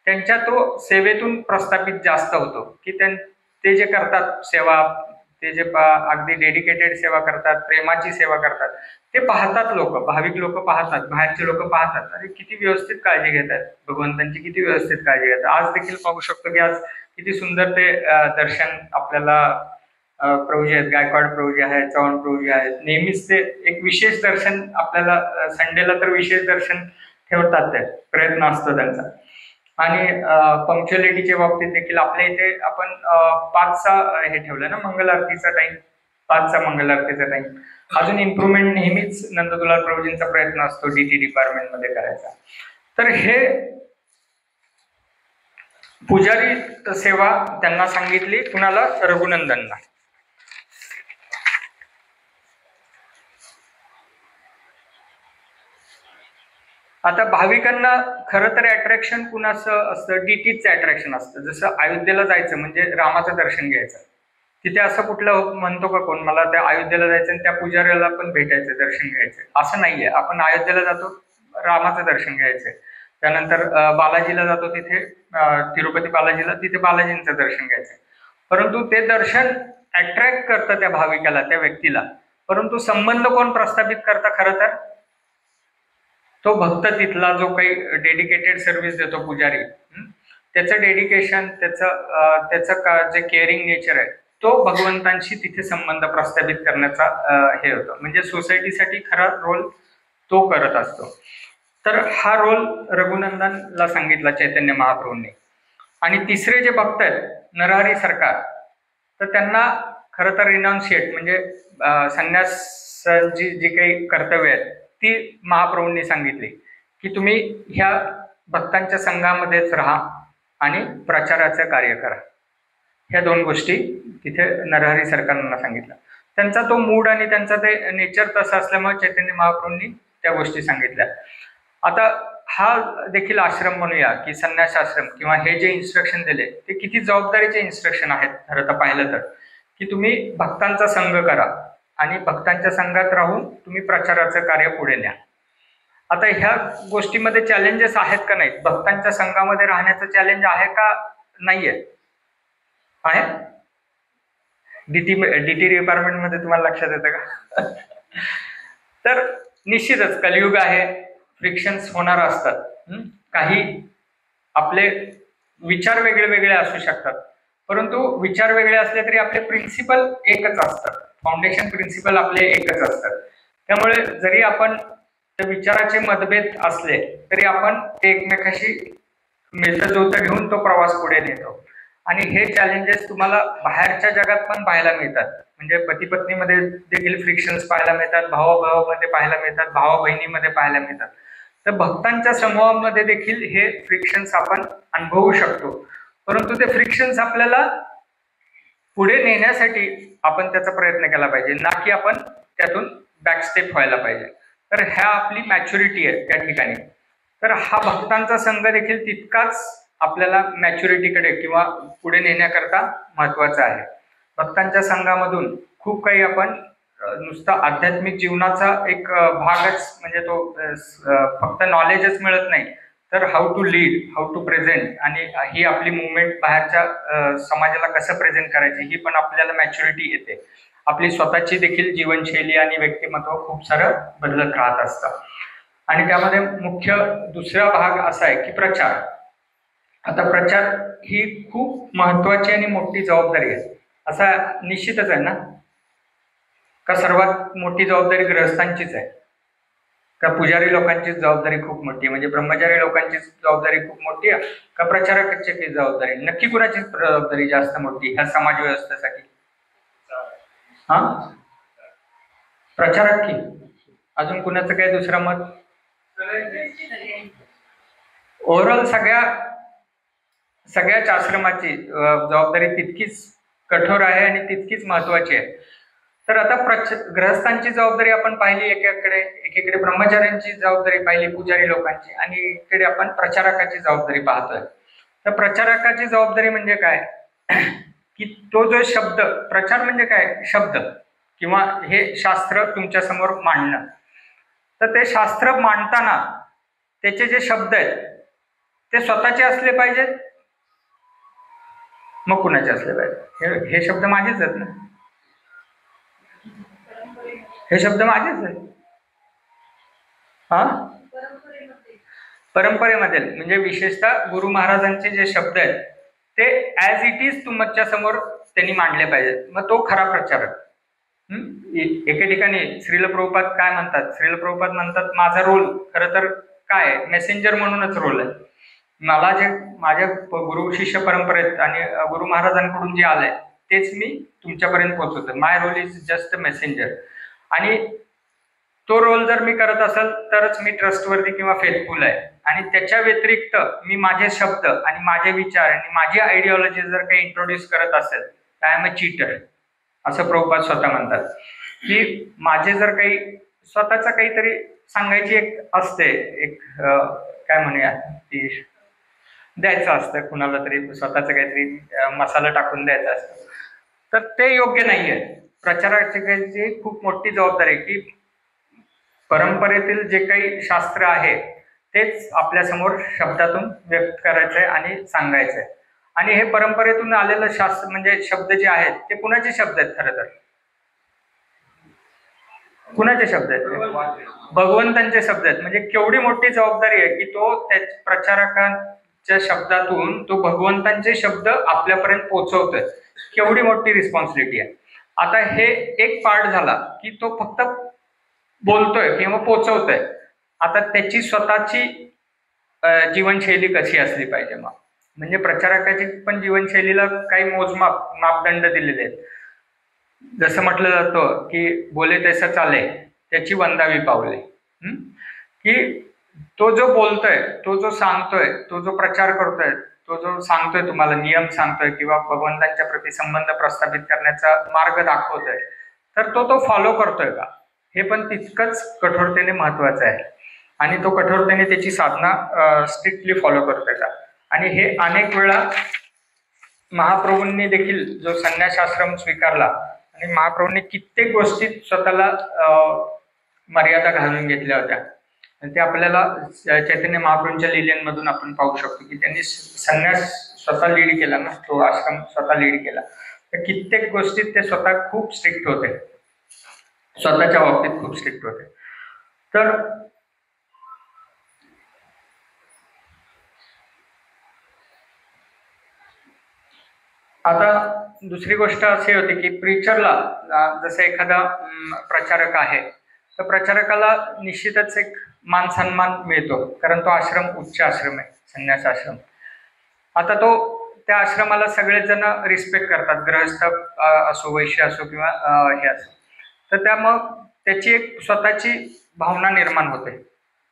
त्यांच्या तो सेवेतून प्रस्थापित जास्त होतो. की ते जे करतात सेवा, ते जे अगदी डेडिकेटेड सेवा करतात, प्रेमाची सेवा करतात, ते पाहतात लोक, भाविक लोक पाहतात, बाहेरचे लोक पाहतात, अरे किती व्यवस्थित काळजी घेतात भगवंतांची, किती व्यवस्थित काळजी घेतात. आज देखील पाहू शकतो की आज किती सुंदर ते दर्शन आपल्याला प्रभूजी आहेत, गायकवाड प्रभूजी आहेत, चव्हाण प्रभूजी आहेत, नेहमीच ते एक विशेष दर्शन आपल्याला संडेला तर विशेष दर्शन ठेवतात, ते प्रयत्न असतो त्यांचा. आणि पंक्च्युअलिटीच्या बाबतीत देखील आपल्या इथे आपण 5चा हे ठेवलं ना, मंगल आरतीचा टाइम, 5चा मंगल आरतीचा टाइम. अजून इम्प्रुव्हमेंट नेहमीच नंददुलाल प्रभूजींचा प्रयत्न असतो डीटी डिपार्टमेंट मध्ये करायचा. तर हे पुजारी सेवा त्यांना सांगितली, कुणाला, रघुनंदनला. आता भाविकांना खरं तर अट्रॅक्शन कुणाचं असतं, डीटीचं अट्रॅक्शन असतं. जसं अयोध्येला जायचं म्हणजे रामाचं दर्शन घ्यायचं, तिथे असं कुठलं म्हणतो का कोण, मला त्या अयोध्येला जायचं आणि त्या पुजाऱ्याला पण भेटायचं, दर्शन घ्यायचं, असं नाहीये. आपण अयोध्येला जातो रामाचं दर्शन घ्यायचंय, त्यानंतर बालाजीला जातो तिथे तिरुपती बालाजीला, तिथे बालाजींचं दर्शन घ्यायचंय. परंतु ते दर्शन अट्रॅक्ट करतं त्या भाविकाला, त्या व्यक्तीला. परंतु संबंध कोण प्रस्थापित करतं खरं तर, तो भक्त, तिथला जो काही डेडिकेटेड सर्व्हिस देतो पुजारी, त्याचं डेडिकेशन, त्याचं जे केअरिंग नेचर आहे, तो भगवंतांशी तिथे संबंध प्रस्थापित करण्याचा हे होतं. म्हणजे सोसायटीसाठी खरा रोल तो करत असतो. तर हा रोल रघुनंदनला सांगितला चैतन्य महाप्रभूंनी. आणि तिसरे जे भक्त आहेत नरहरी सरकार, तर त्यांना खरं तर रिनाउन्शिएट म्हणजे संन्यासाची जी काही कर्तव्य आहेत ती महाप्रभूंनी सांगितली, की तुम्ही ह्या भक्तांच्या संघामध्येच राहा आणि प्रचाराचं कार्य करा. ह्या 2 गोष्टी तिथे नरहरी सरकारांना सांगितलं. त्यांचा तो मूड आणि त्यांचा ते नेचर तसं असल्यामुळे चैतन्य महाप्रभूंनी त्या गोष्टी सांगितल्या. आता हा देखील आश्रम म्हणूया की संन्यास आश्रम, किंवा हे जे इन्स्ट्रक्शन दिले ते किती जबाबदारीचे इन्स्ट्रक्शन आहेत खरं तर पाहिलं तर, की तुम्ही भक्तांचा संघ करा आणि भक्तांच्या संघात राहून तुम्ही प्रचाराचं कार्य पुढे न्या. आता ह्या गोष्टीमध्ये चॅलेंजेस आहेत का नाहीत, भक्तांच्या संघामध्ये राहण्याचं चॅलेंज आहे का नाहीये, आहे? डीटी डिपार्टमेंट मध्ये तुम्हाला लक्षात येतं का? तर निश्चितच कलियुग आहे, फ्रिक्शन्स होणार असतात. काही आपले विचार वेगळे वेगळे असू शकतात, परंतु विचार वेगळे असले तरी आपले प्रिन्सिपल एकच असतात, फाउंडेशन प्रिन्सिपल आपले एकच असतात. त्यामुळे जरी आपण त्या विचाराचे मतभेद असले तरी आपण ते एकमेकाशी मिळतं घेऊन तो प्रवास पुढे नेतो. आणि हे चॅलेंजेस तुम्हाला बाहेरच्या जगात पण पाहायला मिळतात. म्हणजे पती पत्नीमध्ये देखील फ्रिक्शन्स पाहायला मिळतात, भावाभावामध्ये पाहायला मिळतात, भावा बहिणीमध्ये पाहायला मिळतात. तर भक्तांच्या समूहामध्ये देखील हे फ्रिक्शन्स आपण अनुभवू शकतो. परंतु ते फ्रिक्शन्स आपल्याला पुढे नेण्यासाठी आपण त्याचा प्रयत्न केला पाहिजे, ना की आपण त्यातून बॅकस्टेप व्हायला पाहिजे. तर ह्या आपली मॅच्युरिटी आहे त्या ठिकाणी. तर हा भक्तांचा संघ देखील तितकाच आपल्याला मॅच्युरिटीकडे किंवा पुढे नेण्याकरता महत्वाचा आहे. भक्तांच्या संघामधून खूप काही आपण नुसता आध्यात्मिक जीवनाचा एक भागच, म्हणजे तो फक्त नॉलेजच मिळत नाही, तर how to lead, how to present, आणि ही आपली मुवमेंट बाहेरच्या समाजाला कसं प्रेझेंट करायची ही पण आपल्याला मॅच्युरिटी येते. आपली स्वतःची देखील जीवनशैली आणि व्यक्तिमत्व खूप सारं बदलत राहत असतं. आणि त्यामध्ये मुख्य दुसरा भाग असा आहे की प्रचार. आता प्रचार ही खूप महत्वाची आणि मोठी जबाबदारी आहे, असा निश्चितच आहे ना. का सर्वात मोठी जबाबदारी ग्रहस्थांचीच आहे? का पुजारी लोकांचीच जबाबदारी खूप मोठी आहे, म्हणजे ब्रह्मचारी लोकांची जबाबदारी खूप मोठी आहे, का प्रचारकाची जबाबदारी? नक्की कुणाची जबाबदारी जास्त मोठी ह्या समाज व्यवस्थेसाठी? हा, प्रचारक की अजून कुणाचं काय दुसरं मत? ओव्हरऑल सगळ्याच आश्रमाची जबाबदारी तितकीच कठोर आहे आणि तितकीच महत्वाची आहे. तर आता ग्रहस्थांची जबाबदारी आपण पाहिली एकीकडे ब्रह्मचार्यांची जबाबदारी पाहिली, पुजारी लोकांची, आणि इकडे आपण प्रचारकाची जबाबदारी पाहतोय. तर प्रचारकाची जबाबदारी म्हणजे काय की तो जो शब्द, प्रचार म्हणजे काय, शब्द किंवा हे शास्त्र तुमच्या समोर मांडणं. तर ते शास्त्र मांडताना त्याचे जे शब्द आहेत ते स्वतःचे असले पाहिजेत, मग कुणाचे असले पाहिजे? हे शब्द माझेच आहेत ना, हे शब्द माझेच आहेत. हा, परंपरेमध्ये म्हणजे विशेषतः गुरु महाराजांचे जे शब्द आहेत ते ऍज इट इज तुमच्या समोर त्यांनी मांडले पाहिजेत, मग तो खरा प्रचारक. एके ठिकाणी श्रील प्रभुपाद काय म्हणतात? श्रील प्रभुपाद म्हणतात, माझा रोल खरं तर काय, मेसेंजर म्हणूनच रोल आहे. मला जे माझ्या गुरु शिष्य परंपरेत आणि गुरु महाराजांकडून जे आलंय तेच मी तुमच्यापर्यंत पोहोचवतो. माय रोल इज जस्ट मेसेंजर. आणि तो रोल जर मी करत असेल तरच मी ट्रस्टवर्दी किंवा फेथफुल आहे. आणि त्याच्या व्यतिरिक्त मी माझे शब्द आणि माझे विचार आणि माझी आयडिओलॉजी जर काही इंट्रोड्यूस करत असेल तर आय एम अ चीटर, असं प्रभुपाद स्वतः म्हणतात. की माझे जर काही स्वतःचा काहीतरी सांगायची एक असते, एक काय म्हणूया ती द्यायचं असतं कुणाला तरी, स्वतःचं काहीतरी मसाला टाकून द्यायचा असतं, तर ते योग्य नाहीये. प्रचाराची खूप मोठी जबाबदारी आहे की परंपरेतील जे काही शास्त्र आहे तेच आपल्या समोर शब्दातून व्यक्त करायचंय आणि सांगायचंय. आणि हे परंपरेतून आलेलं शास्त्र म्हणजे शब्द जे आहेत ते कुणाचे शब्द आहेत? खरं तर कुणाचे शब्द आहेत? भगवंतांचे शब्द आहेत. म्हणजे केवढी मोठी जबाबदारी आहे की तो त्या प्रचारकांच्या शब्दातून तो भगवंतांचे शब्द आपल्यापर्यंत पोहोचवतोय. केवढी मोठी रिस्पॉन्सिबिलिटी आहे. आता हे एक पार्ट झाला की तो फक्त बोलतोय किंवा पोचवतोय. आता त्याची स्वतःची जीवनशैली कशी असली पाहिजे? मग म्हणजे प्रचारकाची पण जीवनशैलीला काही मापदंड दिलेले आहेत. जसं म्हटलं जातं की बोले तसं चाले, त्याची वंदावी पावले. की तो जो बोलतोय, तो जो सांगतोय, तो जो प्रचार करतोय, तो जो सांगतोय तुम्हाला नियम सांगतोय किंवा भगवंतांच्या प्रति संबंध प्रस्थापित करण्याचा मार्ग दाखवतोय, तर तो फॉलो करतोय का? हे पण तितकंच कठोरतेने महत्वाचं आहे. आणि तो कठोरतेने त्याची साधना स्ट्रिक्टली फॉलो करतोय का? आणि हे अनेक वेळा महाप्रभूंनी देखील जो संन्यासाश्रम स्वीकारला आणि महाप्रभूंनी कित्येक गोष्टीत स्वतःला मर्यादा घालून घेतल्या होत्या. ते आपल्याला चैतन्य महाप्रभूंच्या लीलेमधून आपण पाहू शकतो की त्यांनी संन्यास स्वतः लीड केला ना, तो आश्रम स्वतः लीड केला. तर कित्येक गोष्टीत ते स्वतः खूप स्ट्रिक्ट होते, स्वतःच्या बाबतीत खूप स्ट्रिक्ट होते. तर आता दुसरी गोष्ट अशी होती की प्रीचरला, जसं एखादा प्रचारक आहे तर प्रचारकाला निश्चितच एक मान सन्मान मिळतो, कारण तो आश्रम उच्च आश्रम आहे, संन्यास आश्रम. आता तो त्या आश्रमाला सगळेच जण रिस्पेक्ट करतात, गृहस्थ असो, वैश्य असो किंवा हे असो. तर मग त्याची एक स्वतःची भावना निर्माण होते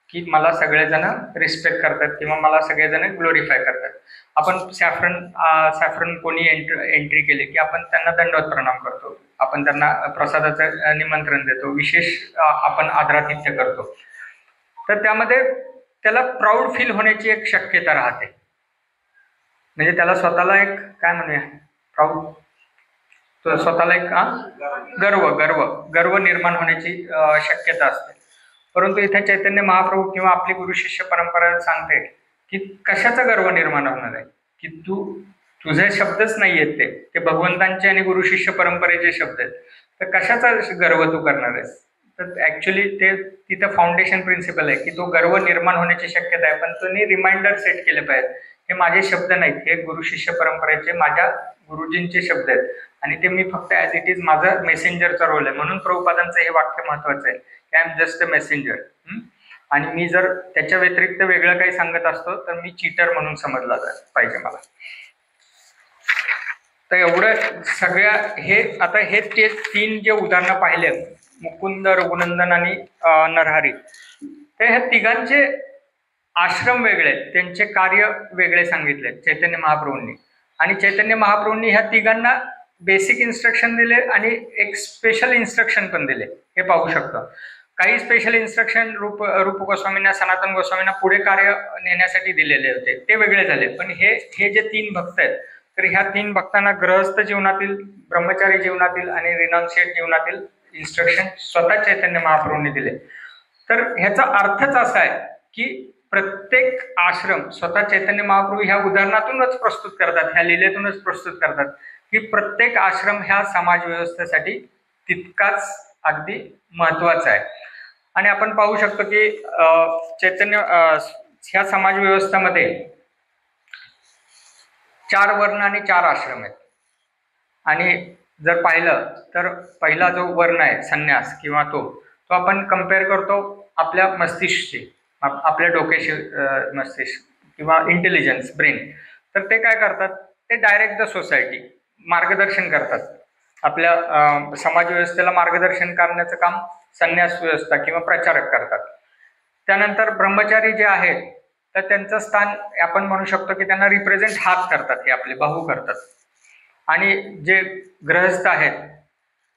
की मला सगळेजण रिस्पेक्ट करतात किंवा मला सगळेजण ग्लोरिफाय करतात. आपण सॅफ्रन कोणी एंट्री केली की आपण त्यांना दंडवत प्रणाम करतो, आपण त्यांना प्रसादाचं निमंत्रण देतो, विशेष आपण आदरातिथ्य करतो. तर त्यामध्ये त्याला प्राऊड फील होण्याची एक शक्यता राहते. म्हणजे त्याला स्वतःला एक काय म्हणूया, प्राऊड, तो स्वतःला एक गर्व निर्माण होण्याची शक्यता असते. परंतु इथे चैतन्य महाप्रभू किंवा आपली गुरु शिष्य परंपरा सांगते की कशाचा गर्व निर्माण होणार आहे? की तुझे शब्दच नाही आहेत, ते भगवंतांचे आणि गुरु शिष्य परंपरेचे शब्द आहेत, तर कशाचा गर्व तू करणार आहेस? तर ऍक्च्युली ते तिथं फाउंडेशन प्रिन्सिपल आहे की तो गर्व निर्माण होण्याची शक्यता आहे, पण तुम्ही रिमाइंडर सेट केले पाहिजे, हे माझे शब्द नाहीत, हे गुरु शिष्य परंपरेचे माझ्या गुरुजींचे शब्द आहेत आणि ते मी फक्त ॲज इट इज माझं मेसेंजरचा रोल आहे. म्हणून प्रभुपादांचं हे वाक्य महत्वाचं आहे की I am just a messenger. आणि मी जर त्याच्या व्यतिरिक्त वेगळं काही सांगत असतो तर मी चीटर म्हणून समजला पाहिजे मला. तर एवढं सगळ्या हे ते 3 जे उदाहरणं पाहिले, मुकुंद, रघुनंदन आणि नरहरी, तर ह्या तिघांचे आश्रम वेगळे, त्यांचे कार्य वेगळे सांगितले चैतन्य महाप्रभूंनी. आणि चैतन्य महाप्रभूंनी ह्या तिघांना बेसिक इन्स्ट्रक्शन दिले आणि एक स्पेशल इन्स्ट्रक्शन पण दिले, हे पाहू शकतो. काही स्पेशल इन्स्ट्रक्शन रूप गोस्वामींना, सनातन गोस्वामींना पुढे कार्य नेण्यासाठी दिलेले होते, ते वेगळे झाले. पण हे जे 3 भक्त आहेत, तर ह्या 3 भक्तांना गृहस्थ जीवनातील, ब्रह्मचारी जीवनातील आणि रिनाउन्शिएट जीवनातील इन्स्ट्रक्शन स्वतः चैतन्य महाप्रभूंनी दिले. तर ह्याचा अर्थच असा आहे की प्रत्येक आश्रम स्वतः चैतन्य महाप्रभू ह्या उदाहरणातूनच प्रस्तुत करतात, ह्या लीलेतूनच प्रस्तुत करतात की प्रत्येक आश्रम ह्या समाज व्यवस्थेसाठी तितकाच अगदी महत्वाचा आहे. आणि आपण पाहू शकतो की चैतन्य ह्या समाज व्यवस्थेमध्ये 4 वर्ण आणि 4 आश्रम आहेत. आणि जर पाहिलं तर पहिला जो वर्ण आहे संन्यास किंवा तो आपण कंपेअर करतो आपल्या मस्तिष्कशी, आपल्या डोक्याशी, मस्तिष्क किंवा इंटेलिजन्स, ब्रेन. तर ते काय करतात, ते डायरेक्ट द सोसायटी मार्गदर्शन करतात. आपल्या समाज व्यवस्थेला मार्गदर्शन करण्याचं काम संन्यास व्यवस्था किंवा प्रचारक करतात. त्यानंतर ब्रह्मचारी जे आहेत, तर त्यांचं स्थान आपण म्हणू शकतो की त्यांना रिप्रेझेंट हात करतात, हे आपले बाहू करतात. आणि जे गृहस्थ आहेत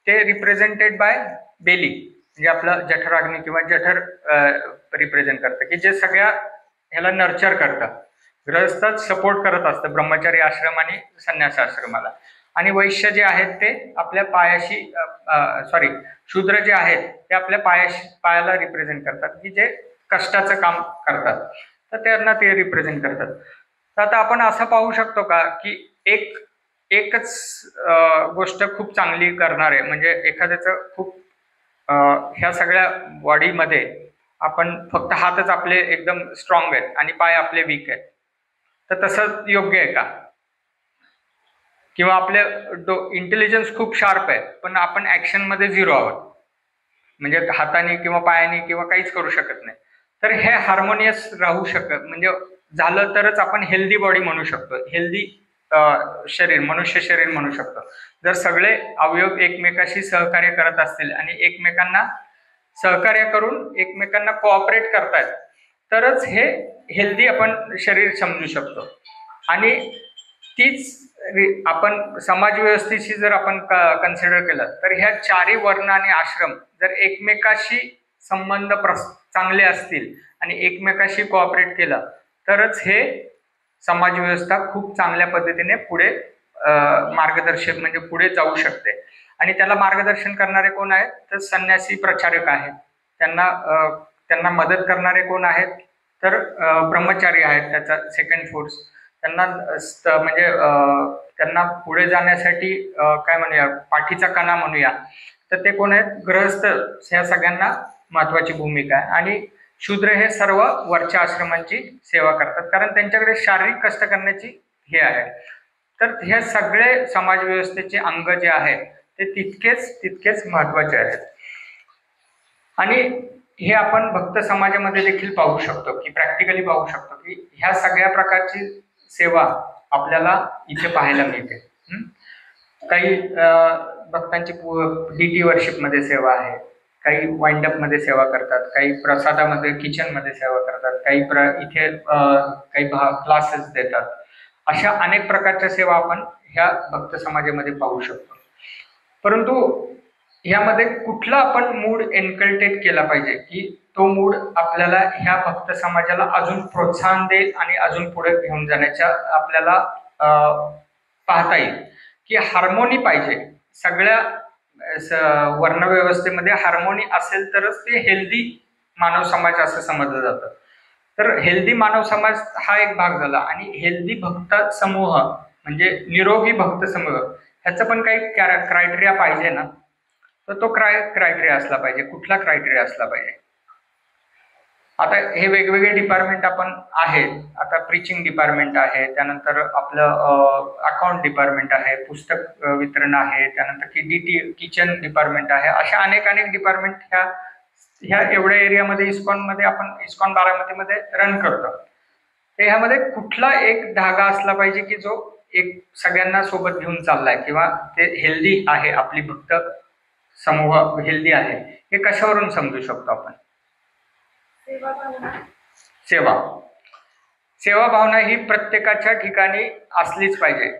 ते रिप्रेझेंटेड बाय बेली, म्हणजे आपलं जठराग्नी किंवा जठर रिप्रेझेंट करतं, की जे सगळ्या ह्याला नर्चर करतं. गृहस्थात सपोर्ट करत असतं ब्रह्मचारी आश्रम आणि संन्यास आश्रमाला. आणि वैश्य जे आहेत ते आपल्या पायाशी, शूद्र जे आहेत ते आपल्या पायाला रिप्रेझेंट करतात, की जे कष्टाचं काम करतात, तर त्यांना ते रिप्रेझेंट करतात. तर आता आपण असं पाहू शकतो का की एकच गोष्ट खूप चांगली करणारे, म्हणजे एखाद्याचं खूप ह्या सगळ्या बॉडीमध्ये आपण फक्त हातच आपले एकदम स्ट्रॉंग आहेत आणि पाय आपले वीक आहेत, तर तसं योग्य आहे का? किंवा आपले इंटेलिजन्स खूप शार्प आहे पण आपण ॲक्शनमध्ये 0 आहोत, म्हणजे हाताने किंवा पायाने किंवा काहीच करू शकत नाही, तर हे हार्मोनियस राहू शकत, म्हणजे झालं तरच आपण हेल्दी बॉडी म्हणू शकतो, हेल्दी शरीर, मनुष्य शरीर म्हणू शकतो. जर सगळे अवयव एकमेकाशी सहकार्य करत असतील आणि एकमेकांना सहकार्य करून एकमेकांना कोऑपरेट करतायत, तरच हे हेल्दी आपण शरीर समजू शकतो. आणि तीच आपण समाज व्यवस्थेशी जर आपण कन्सिडर केलं तर ह्या 4 वर्ण आणि आश्रम जर एकमेकाशी संबंध चांगले असतील आणि एकमेकाशी कोऑपरेट केलं तरच हे समाज व्यवस्था खूप चांगल्या पद्धतीने पुढे मार्गदर्शक, म्हणजे पुढे जाऊ शकते. आणि त्याला मार्गदर्शन करणारे कोण आहेत, तर संन्यासी प्रचारक आहेत. त्यांना मदत करणारे कोण आहेत, तर ब्रह्मचारी आहेत, त्याचा सेकंड फोर्स. त्यांना म्हणजे त्यांना पुढे जाण्यासाठी काय म्हणूया, पाठीचा कणा म्हणूया, तर ते कोण आहेत, गृहस्थ. ह्या सगळ्यांना महत्वाची भूमिका आहे. आणि शूद्र हे सर्व वरच्या आश्रमांची सेवा करतात, कारण त्यांच्याकडे शारीरिक कष्ट करण्याची हे आहे. तर हे सगळे समाज व्यवस्थेचे अंग जे आहेत ते तितकेच महत्वाचे आहेत. आणि हे आपण भक्त समाजामध्ये देखील पाहू शकतो, की प्रॅक्टिकली पाहू शकतो की ह्या सगळ्या प्रकारची सेवा आपल्याला इथे पाहायला मिळते. काही भक्तांची डीटी वर्शिपमध्ये सेवा आहे, काही वाइंडअप मध्ये सेवा करतात, काही प्रसादामध्ये किचन मध्ये सेवा करतात, काही इथे काही क्लासेस देतात. अशा अनेक प्रकारच्या सेवा आपण ह्या भक्त समाजामध्ये पाहू शकतो. परंतु ह्यामध्ये कुठला आपण मूड एनकल्टेट केला पाहिजे की तो मूड आपल्याला ह्या भक्त समाजाला अजून प्रोत्साहन देईल आणि अजून पुढे घेऊन जाण्याच्या आपल्याला पाहता येईल. की हार्मोनी पाहिजे, सगळ्या वर्णव्यवस्थेमध्ये हार्मोनी असेल तरच ते हेल्दी मानव समाज असं समजलं जातं. तर हेल्दी मानव समाज हा एक भाग झाला. आणि हेल्दी भक्त समूह म्हणजे निरोगी भक्त समूह, ह्याचं पण काही क्रायटेरिया पाहिजे ना. तर तो क्रायटेरिया असला पाहिजे. कुठला क्रायटेरिया असला पाहिजे, आता हे वेगवेगळे डिपार्टमेंट आपण आहेत. आता प्रीचिंग डिपार्टमेंट आहे, त्यानंतर आपलं अकाउंट डिपार्टमेंट आहे, पुस्तक वितरण आहे, त्यानंतर किचन डिपार्टमेंट आहे. अशा अनेक डिपार्टमेंट ह्या एवढ्या एरियामध्ये इस्कॉनमध्ये आपण इस्कॉन बारामतीमध्ये रन करतो. तर ह्यामध्ये कुठला एक धागा असला पाहिजे की जो एक सगळ्यांना सोबत घेऊन चाललाय किंवा ते हेल्दी आहे, आपली भक्त समूह हेल्दी आहे, हे कशावरून समजू शकतो आपण? सेवा सेवा भावना ही प्रत्येकाच्या ठिकाणी असलीच पाहिजे.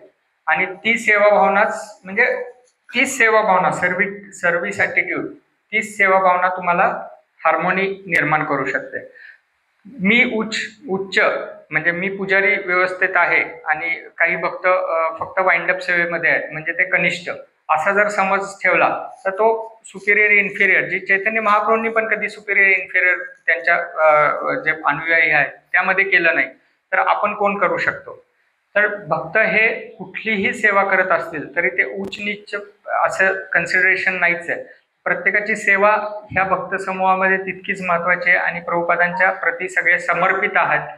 आणि ती सेवा भावनाच म्हणजे तीच सेवा भावना सर्व्हिस ॲटिट्यूड, तीच सेवा भावना तुम्हाला हार्मोनी निर्माण करू शकते. मी उच्च म्हणजे मी पुजारी व्यवस्थेत आहे आणि काही भक्त फक्त वाइंडअप सेवेमध्ये आहेत म्हणजे ते कनिष्ठ, असा जर समज ठेवला तर तो सुपिरियर इन्फिरियर, जी चैतन्य महाप्रभूंनी पण कधी सुपिरियर इन्फिरियर त्यांच्या जे अनुयायी आहेत त्यामध्ये केलं नाही, तर आपण कोण करू शकतो? तर भक्त हे कुठलीही सेवा करत असतील तरी ते उच्च नीच असं कन्सिडरेशन नाहीच आहे. प्रत्येकाची सेवा ह्या भक्त समूहामध्ये तितकीच महत्वाची आहे आणि प्रभुपादांच्या प्रती सगळे समर्पित आहेत.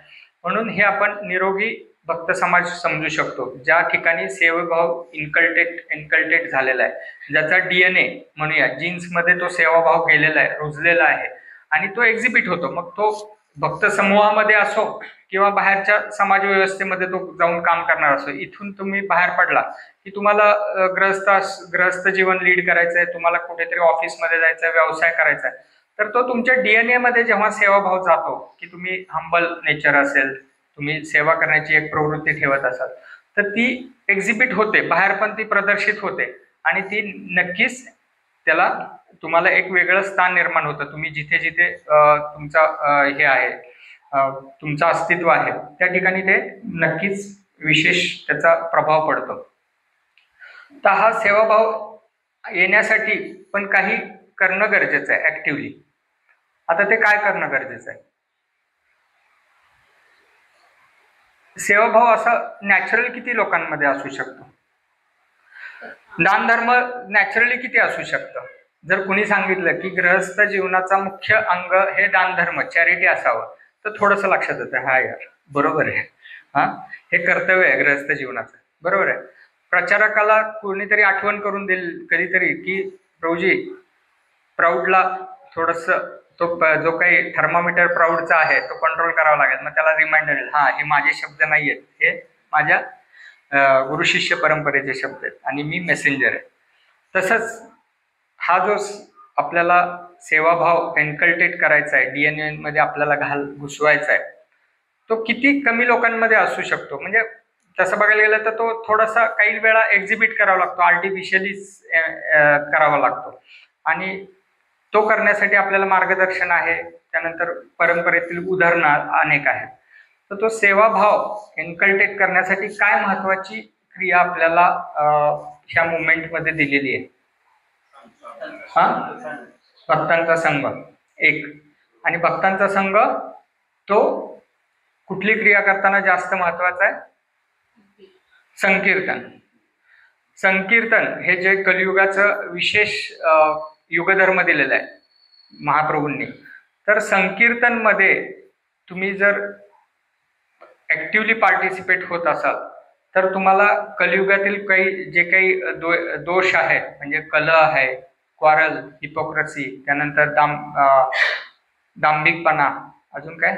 म्हणून हे आपण निरोगी भक्त समाज समजू शकतो, ज्या ठिकाणी सेवाभाव इन्कल्टेट झालेला आहे, ज्याचा DNA म्हणूया जीन्समध्ये तो सेवाभाव गेलेला आहे, रुजलेला आहे आणि तो एक्झिबिट होतो. मग तो भक्त समूहामध्ये असो किंवा बाहेरच्या समाज व्यवस्थेमध्ये तो जाऊन काम करणार असो. इथून तुम्ही बाहेर पडला की तुम्हाला ग्रहस्थ जीवन लीड करायचं आहे, तुम्हाला कुठेतरी ऑफिसमध्ये जायचं आहे, व्यवसाय करायचा आहे, तर तो तुमच्या DNA मध्ये जेव्हा सेवाभाव जातो की तुम्ही हंबल नेचर असेल, तुम्ही सेवा करण्याची एक प्रवृत्ती ठेवत असाल, तर ती एक्झिबिट होते, बाहेर पण ती प्रदर्शित होते आणि ती नक्कीच त्याला तुम्हाला एक वेगळं स्थान निर्माण होतं. तुम्ही जिथे जिथे तुमचा हे आहे, तुमचं अस्तित्व आहे, त्या ठिकाणी ते नक्कीच विशेष त्याचा प्रभाव पडतो. तर हा सेवाभाव येण्यासाठी पण काही करणं गरजेचं आहे ऍक्टिव्हली. आता ते काय करणं गरजेचं आहे? सेवाभाव असा नॅचरल किती लोकांमध्ये असू शकतो? दानधर्म नॅचरली किती असू शकतं? जर कुणी सांगितलं की गृहस्थ जीवनाचा मुख्य अंग हे दानधर्म, चॅरिटी असावं, तर थोडंसं लक्षात येतं, हा यार बरोबर आहे, हा हे कर्तव्य आहे गृहस्थ जीवनाचं, बरोबर आहे. प्रचारकाला कोणीतरी आठवण करून देईल कधीतरी की प्रभूजी प्राऊडला थोडस तो जो काही थर्मामीटर प्राऊडचा आहे तो कंट्रोल करावा लागेल. मग त्याला रिमाइंडर येईल, हा हे माझे शब्द नाही आहेत, हे माझ्या गुरु शिष्य परंपरेचे शब्द आहेत आणि मी मेसेंजर आहे. तसंच हा जो आपल्याला सेवाभाव एन्कल्टेट करायचा आहे, DNA मध्ये आपल्याला घुसवायचा आहे, तो किती कमी लोकांमध्ये असू शकतो? म्हणजे तसं बघायला गेलं तर तो थोडासा काही वेळा एक्झिबिट करावा लागतो, आर्टिफिशियली करावा लागतो आणि तो करण्यासाठी आपल्याला मार्गदर्शन आहे, त्यानंतर परंपरेतील उदाहरणं अनेक आहेत. तर तो सेवाभाव एन्कल्टेट करण्यासाठी काय महत्वाची क्रिया आपल्याला ह्या मुवमेंटमध्ये दिलेली आहे? भक्तांचा संघ एक. आणि भक्तांचा संघ तो कुठली क्रिया करताना जास्त महत्वाचा आहे? संकीर्तन. संकीर्तन हे जे कलियुगाचं विशेष युगधर्म दिलेला आहे महाप्रभूंनी, तर संकीर्तन मध्ये तुम्ही जर ऍक्टिव्हली पार्टिसिपेट होत असाल तर तुम्हाला कलियुगातील जे काही दोष आहेत, म्हणजे कलह आहे, क्वारल, हिपोक्रसी, त्यानंतर दांभिकपणा, अजून काय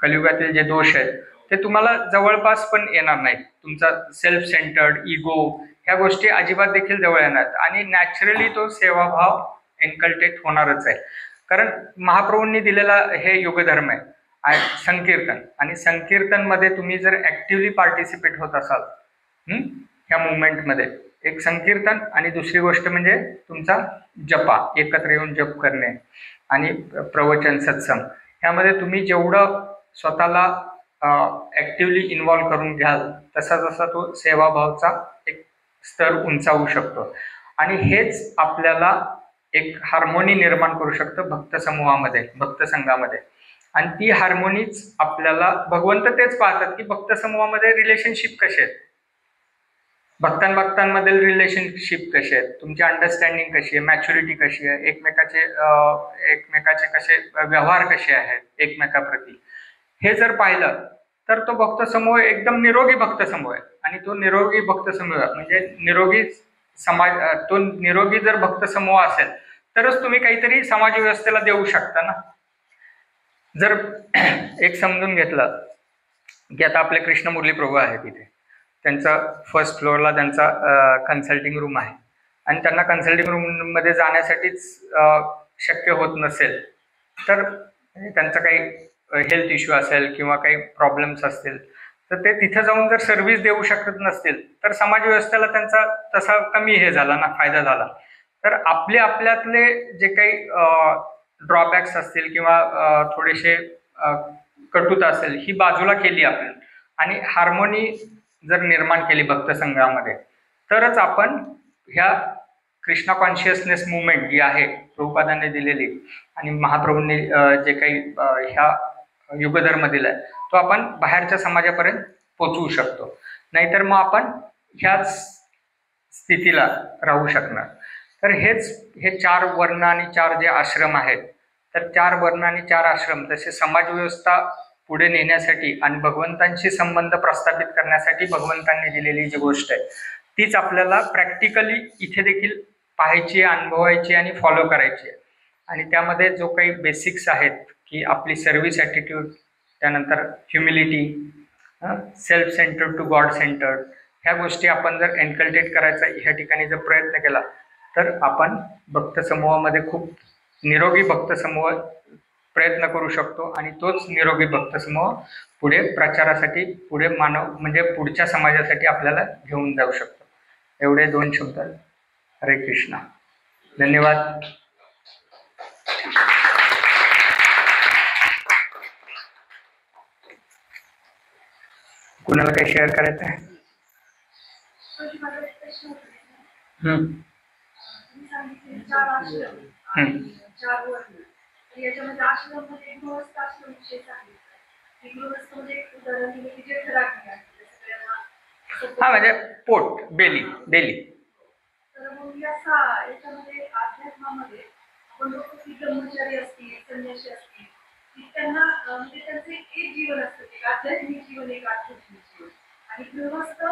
कलियुगातील जे दोष आहेत ते तुम्हाला जवळपास पण येणार नाहीत. तुमचा सेल्फ सेंटर्ड, इगो, ह्या गोष्टी अजिबात देखील जवळ येणार आणि नॅचरली तो सेवाभाव एन्कल्टेट होणारच आहे. कारण महाप्रभूंनी दिलेला हे युगधर्म आहे संकीर्तन, आणि संकीर्तन मध्ये तुम्ही जर ऍक्टिव्हली पार्टिसिपेट होत असाल ह्या मुवमेंटमध्ये, एक संकीर्तन आणि दुसरी गोष्ट म्हणजे तुमचा जपा, एकत्र येऊन जप करणे आणि प्रवचन, सत्संग, ह्यामध्ये तुम्ही जेवढं स्वतःला ऍक्टिव्हली इन्व्हॉल्व्ह करून घ्याल तसा जसा तो सेवाभावचा एक स्तर उंचावू शकतो. आणि हेच आपल्याला एक हार्मोनी निर्माण करू शकतं भक्त समूहामध्ये, भक्त संघामध्ये. आणि ती हार्मोनीच आपल्याला भगवंत तेच पाहतात की भक्त समूहामध्ये रिलेशनशिप कसे आहेत. भक्तांमधील रिलेशनशिप कशी आहे, तुमची अंडरस्टँडिंग कशी आहे, मॅच्युरिटी कशी आहे, एकमेकाचे कसे व्यवहार कसे आहेत एकमेकाप्रती, हे जर पाहिलं तर तो भक्त समूह एकदम निरोगी भक्त समूह आहे. आणि तो निरोगी भक्त समूह म्हणजे निरोगी समाज, तो निरोगी जर भक्त समूह असेल तरच तुम्ही काहीतरी समाज व्यवस्थेला देऊ शकता ना. जर एक समजून घेतलं की आता आपले कृष्ण मुरली प्रभू आहे, तिथे त्यांचा फर्स्ट फ्लोअरला त्यांचा कन्सल्टिंग रूम आहे आणि त्यांना कन्सल्टिंग रूममध्ये जाण्यासाठीच शक्य होत नसेल तर त्यांचा काही हेल्थ इश्यू असेल किंवा काही प्रॉब्लेम्स असतील तर ते तिथे जाऊन जर सर्व्हिस देऊ शकत नसतील तर समाज व्यवस्थेला त्यांचा तसा कमी हे झाला ना, फायदा झाला. तर आपल्यातले जे काही ड्रॉबॅक्स असतील किंवा थोडेसे कटुता असेल ही बाजूला केली आपण आणि हार्मोनी जर निर्माण केली भक्त संघामध्ये तरच आपण ह्या कृष्णा कॉन्शियसनेस मुवमेंट जी आहे प्रभुपादांनी दिलेली आणि महाप्रभूंनी जे काही ह्या युगधर्म दिलाय तो आपण बाहेरच्या समाजापर्यंत पोचवू शकतो. नाहीतर मग आपण ह्याच स्थितीला राहू शकणार. तर हे 4 वर्ण आणि 4 जे आश्रम आहेत, तर 4 वर्ण आणि 4 आश्रम तसे समाज व्यवस्था पुढे नेण्यासाठी आणि भगवंतांशी संबंध प्रस्थापित करण्यासाठी भगवंतांनी दिलेली जी गोष्ट आहे तीच आपल्याला प्रॅक्टिकली इथे देखील पाहायची, अनुभवायची आणि फॉलो करायची आहे. आणि त्यामध्ये जो काही बेसिक्स आहेत की आपली सर्व्हिस ॲटिट्यूड, त्यानंतर humility, self centred to God centred, ह्या गोष्टी आपण जर एनकल्टेट करायचा ह्या ठिकाणी जर प्रयत्न केला तर आपण भक्त समूहामध्ये खूप निरोगी भक्त समूह प्रयत्न करू शकतो आणि तोच निरोगी भक्त समूह पुढे प्रचारासाठी, पुढे मानव म्हणजे पुढच्या समाजासाठी आपल्याला घेऊन जाऊ शकतो. एवढे 2 शब्द. हरे कृष्णा. धन्यवाद. कुणाला काही शेअर करायचं आहे? हा म्हणजे पोट डेली. तर मग याच्यामध्ये अध्यात्मामध्ये आपण लोक की ब्रह्मचारी असतील, संन्यासी असतील, की त्यांना म्हणजे त्यांचं एक जीवन असतं, एक आध्यात्मिक जीवन, एक आध्यात्मिक जीवन. आणि गृहस्थ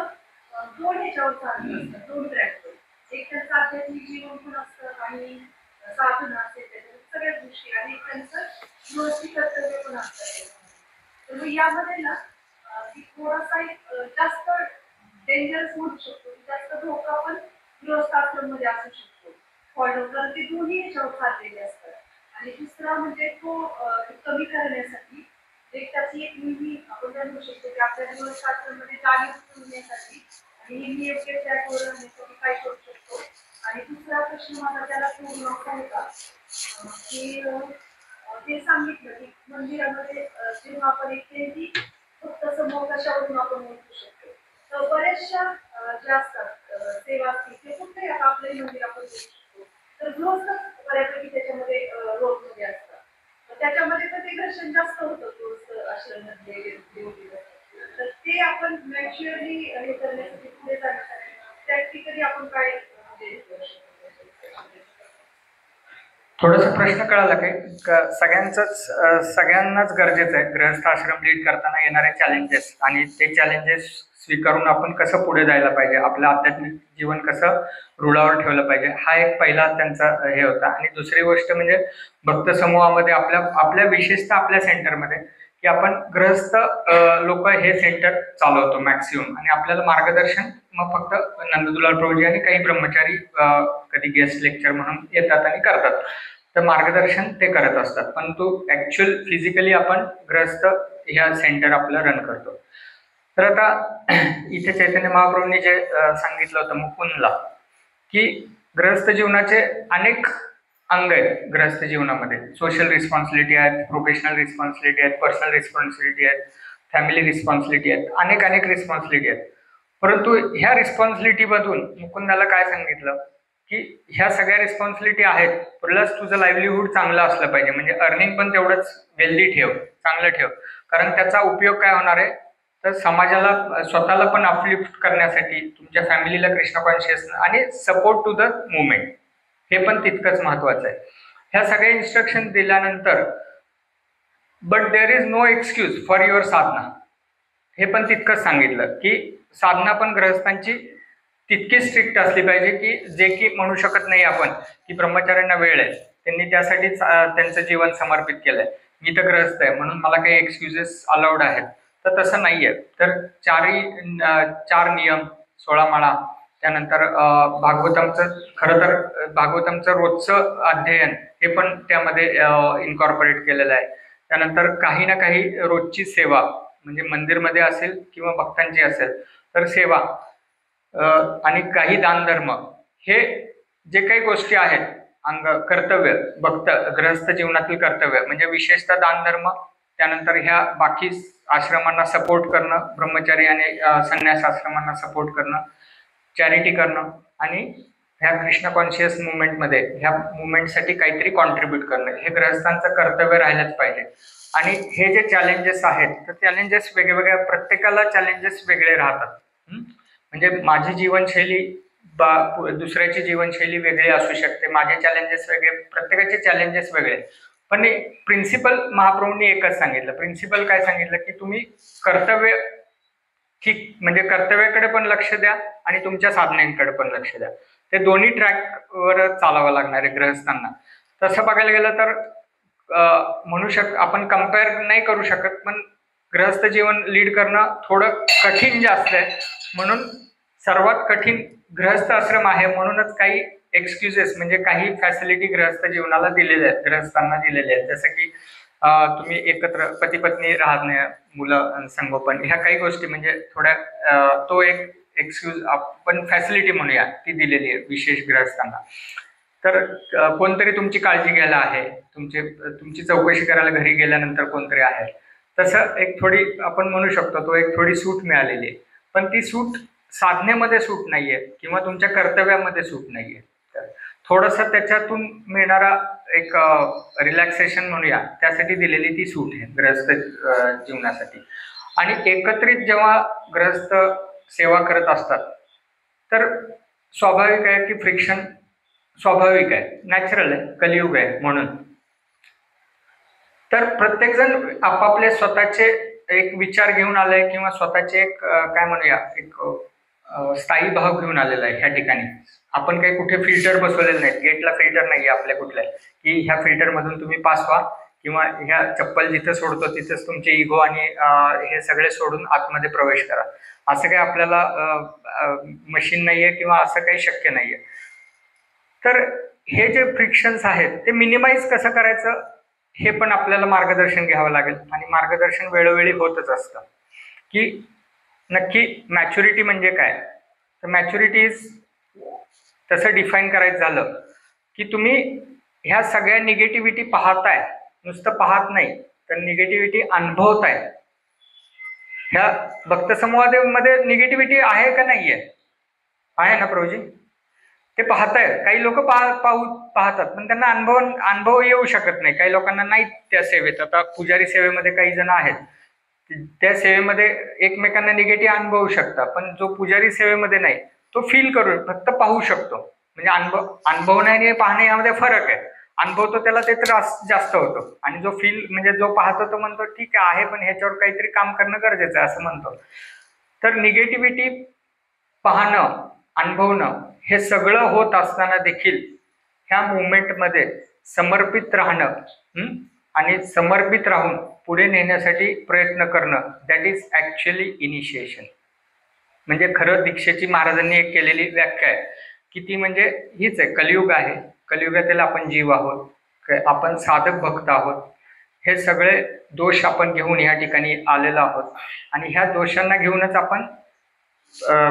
2 ह्याच्यावर चालत असतात, 2 ट्रॅकवर. एक त्यांचं आध्यात्मिक जीवन पण असतं आणि साधना असते, त्याच्या सगळ्याच गोष्टी, आणि त्यांचं गृहस्थी कर्तव्य पण असतं. तर मग यामध्ये ना की थोडासा एक जास्त डेंजरस म्हणू शकतो, जास्त धोका पण गृहस्थाश्रममध्ये असू शकतो फॉलो, कारण ते दोन्ही ह्याच्यावर चाललेले असतात. आणि दुसरा म्हणजे तो कमी करण्यासाठी त्याची एक नेहमी आपण जाणू शकतो की आपल्या गृहस्थाश्रममध्ये जाणीव ठेवण्यासाठी आणि नेहमी योग्य ट्रॅकवर राहण्यासाठी काय करू शकतो. आणि दुसरा प्रश्न माझा त्याला पूर्ण असा होता की ते सांगितलं की मंदिरामध्ये जेव्हा आपण एक केंद्री फक्त समोर कशावरून आपण ओळखू शकतो. तर बऱ्याचशा ज्या असतात सेवा असतील ते कुठे आपल्याही मंदिर आपण देऊ शकतो. तर गृहस्थ बऱ्यापैकी त्याच्यामध्ये रोलमध्ये असतात. तर त्याच्यामध्ये पण ते घर्षण जास्त होतं गृहस्थ आश्रममध्ये. तर ते आपण मॅच्युअरली हे करण्यासाठी, पुढे जाण्यासाठी प्रॅक्टिकली आपण काय थोडासा प्रश्न कळाला काय? सगळ्यांनाच गरजेचं आहे गृहस्थ आश्रम लीड करताना येणारे चॅलेंजेस आणि ते चॅलेंजेस स्वीकारून आपण कसं पुढे जायला पाहिजे, आपलं आध्यात्मिक जीवन कसं रुळावर ठेवलं पाहिजे, हा एक पहिला त्यांचा हे होता. आणि दुसरी गोष्ट म्हणजे भक्त समूहामध्ये आपल्या विशेषतः आपल्या सेंटरमध्ये की आपण गृहस्थ लोक हे सेंटर चालवतो मॅक्सिमम, आणि आपल्याला मार्गदर्शन मग फक्त नंददुलाल प्रभूजी आणि काही ब्रह्मचारी कधी गेस्ट लेक्चर म्हणून येतात आणि करतात. तर मार्गदर्शन ते करत असतात, परंतु ऍक्च्युअल फिजिकली आपण गृहस्थ ह्या सेंटर आपलं रन करतो. तर आता इथे चैतन्य महाप्रभूंनी जे सांगितलं होतं मुकुंदला की गृहस्थ जीवनाचे अनेक अंग आहेत. गृहस्थ जीवनामध्ये सोशल रिस्पॉन्सिबिलिटी आहेत, प्रोफेशनल रिस्पॉन्सिबिलिटी आहेत, पर्सनल रिस्पॉन्सिबिलिटी आहेत, फॅमिली रिस्पॉन्सिबिलिटी आहेत, अनेक रिस्पॉन्सिबिलिटी आहेत. परंतु ह्या रिस्पॉन्सिबिलिटीमधून मुकुंदाला काय सांगितलं की ह्या सगळ्या रिस्पॉन्सिबिलिटी आहेत, प्लस तुझं लाईव्हलीहूड चांगलं असलं पाहिजे, म्हणजे अर्निंग पण तेवढंच वेल्दी ठेव, चांगलं ठेव, कारण त्याचा उपयोग काय होणार आहे तर समाजाला स्वतःला पण अपलिफ्ट करण्यासाठी तुमच्या फॅमिलीला कृष्ण कॉन्शियस आणि सपोर्ट टू द मुवमेंट हे पण तितकंच महत्वाचं आहे. ह्या सगळ्या इन्स्ट्रक्शन दिल्यानंतर but there is no excuse for your sadhana हे पण तितकंच सांगितलं की साधना पण ग्रहस्थांची तितकी स्ट्रिक्ट असली पाहिजे की जे की म्हणू शकत नाही आपण की ब्रह्मचार्यांना वेळ आहे, त्यांनी त्यासाठीच त्यांचं जीवन समर्पित केलंय, मी तर ग्रहस्थ आहे म्हणून मला काही एक्सक्युजेस अलाउड आहेत, तर तसं नाहीये. तर चार नियम, 16 माळा, त्यानंतर भागवतमचं, खरं तर भागवतमचं रोजचं अध्ययन हे पण त्यामध्ये इन्कॉर्पोरेट केलेलं आहे. त्यानंतर काही ना काही रोजची सेवा, म्हणजे मंदिरमध्ये असेल किंवा भक्तांची असेल तर सेवा, आणि काही दानधर्म, हे जे काही गोष्टी आहेत कर्तव्य, भक्त गृहस्थ जीवनातील कर्तव्य म्हणजे विशेषतः दानधर्म, त्यानंतर ह्या बाकी आश्रमांना सपोर्ट करणं, ब्रह्मचारी आणि संन्यास आश्रमांना सपोर्ट करणं, चॅरिटी करणं, आणि ह्या कृष्ण कॉन्शियस मुवमेंटमध्ये ह्या मुवमेंटसाठी काहीतरी कॉन्ट्रीब्यूट करणं, हे गृहस्थांचं कर्तव्य राहिलंच पाहिजे. आणि हे जे चॅलेंजेस आहेत तर चॅलेंजेस वेगवेगळ्या, प्रत्येकाला चॅलेंजेस वेगळे राहतात. म्हणजे माझी जीवनशैली दुसऱ्याची जीवनशैली वेगळी असू शकते, माझे चॅलेंजेस वेगळे, प्रत्येकाचे चॅलेंजेस वेगळे, पण प्रिन्सिपल महाप्रभूंनी एकच सांगितलं. प्रिन्सिपल काय सांगितलं की तुम्ही कर्तव्य ठीक, म्हणजे कर्तव्याकडे पण लक्ष द्या आणि तुमच्या साधनेकडे पण लक्ष द्या. ते दोन्ही ट्रॅकवर चालावं लागणार आहे ग्रहस्थांना. तसं बघायला गेलं तर म्हणू आपण कम्पेअर नाही करू शकत, पण गृहस्थ जीवन लीड करणं थोडं कठीण जास्त आहे. म्हणून सर्वात कठीण गृहस्थ आश्रम आहे, म्हणूनच काही एक्सक्युजेस म्हणजे काही फॅसिलिटी गृहस्थ जीवनाला दिलेल्या आहेत, गृहस्थांना दिलेल्या आहेत. जसं की तुम्ही एकत्र पती पत्नी राहत नाही, मुलं संगोपन, ह्या काही गोष्टी म्हणजे थोड्या तो एक एक्सक्यूज आपण फॅसिलिटी म्हणूया ती दिलेली आहे विशेष गृहस्थांना. तर कोणतरी तुमची काळजी घ्यायला आहे, तुमची चौकशी करायला घरी गेल्यानंतर कोणतरी आहे, तसं एक थोडी आपण म्हणू शकतो तो एक थोडी सूट मिळालेली आहे. पण ती सूट साधनेमध्ये सूट नाहीये किंवा तुमच्या कर्तव्यामध्ये सूट नाहीये. तर थोडंसं त्याच्यातून मिळणारा एक रिलॅक्सेशन म्हणूया त्यासाठी दिलेली ती सूट आहे गृहस्थ जीवनासाठी. आणि एकत्रित जेव्हा गृहस्थ सेवा करत असतात तर स्वाभाविक आहे की फ्रिक्शन स्वाभाविक आहे, नॅचरल आहे, कलियुग आहे म्हणून. तर प्रत्येकजण आपापले स्वतःचे एक विचार घेऊन आलाय किंवा स्वतःचे एक काय म्हणूया एक स्थायी भाव घेऊन आलेला आहे. ह्या ठिकाणी आपण काही कुठे फिल्टर बसवलेले नाहीत, गेटला फिल्टर नाही आहे आपल्या कुठल्या की ह्या फिल्टर मधून तुम्ही पास व्हा किंवा ह्या चप्पल जिथं सोडतो तिथंच तुमचे इगो आणि हे सगळे सोडून आतमध्ये प्रवेश करा, असं काही आपल्याला मशीन नाहीये किंवा असं काही शक्य नाहीये. तर हे जे फ्रिक्शन्स आहेत ते मिनिमाइज कसं करायचं हे पण आपल्याला मार्गदर्शन घ्यावं लागेल. आणि मार्गदर्शन वेळोवेळी होतच असतं की नक्की मॅच्युरिटी म्हणजे काय. तर मॅच्युरिटी इज तसं डिफाईन करायचं झालं की तुम्ही ह्या सगळ्या निगेटिव्हिटी पाहताय, नुसतं पाहत नाही तर निगेटिव्हिटी अनुभवताय. ह्या भक्त समूहामध्ये निगेटिव्हिटी आहे का नाहीये, आहे ना प्रभूजी, ते पाहताय. काही लोक पाहतात पण त्यांना अनुभव येऊ शकत नाही. काही लोकांना नाही त्या सेवेत. आता पुजारी सेवेमध्ये काही जण आहेत, त्या सेवेमध्ये एकमेकांना निगेटिव्ह अनुभवू शकतात, पण जो पुजारी सेवेमध्ये नाही तो फील करू, फक्त पाहू शकतो. म्हणजे अनुभवणे आणि पाहणे यामध्ये फरक आहे. अनुभवतो त्याला ते त्रास जास्त होतो आणि जो फील म्हणजे जो पाहतो तो म्हणतो ठीक आहे पण ह्याच्यावर काहीतरी काम करणं गरजेचं आहे असं म्हणतो. तर निगेटिव्हिटी पाहणं, अनुभवणं हे सगळं होत असताना देखील ह्या मुवमेंटमध्ये समर्पित राहणं आणि समर्पित राहून पुढे नेण्यासाठी प्रयत्न करणं, दॅट इज ॲक्च्युअली इनिशिएशन. म्हणजे खरं दीक्षेची महाराजांनी एक केलेली व्याख्या आहे की ती म्हणजे हीच आहे, कलियुग आहे, कलियुगातील आपण जीव आहोत, आपण साधक भक्त आहोत. हे सगळे दोष आपण घेऊन ह्या ठिकाणी आलेलो आहोत आणि ह्या दोषांना घेऊनच आपण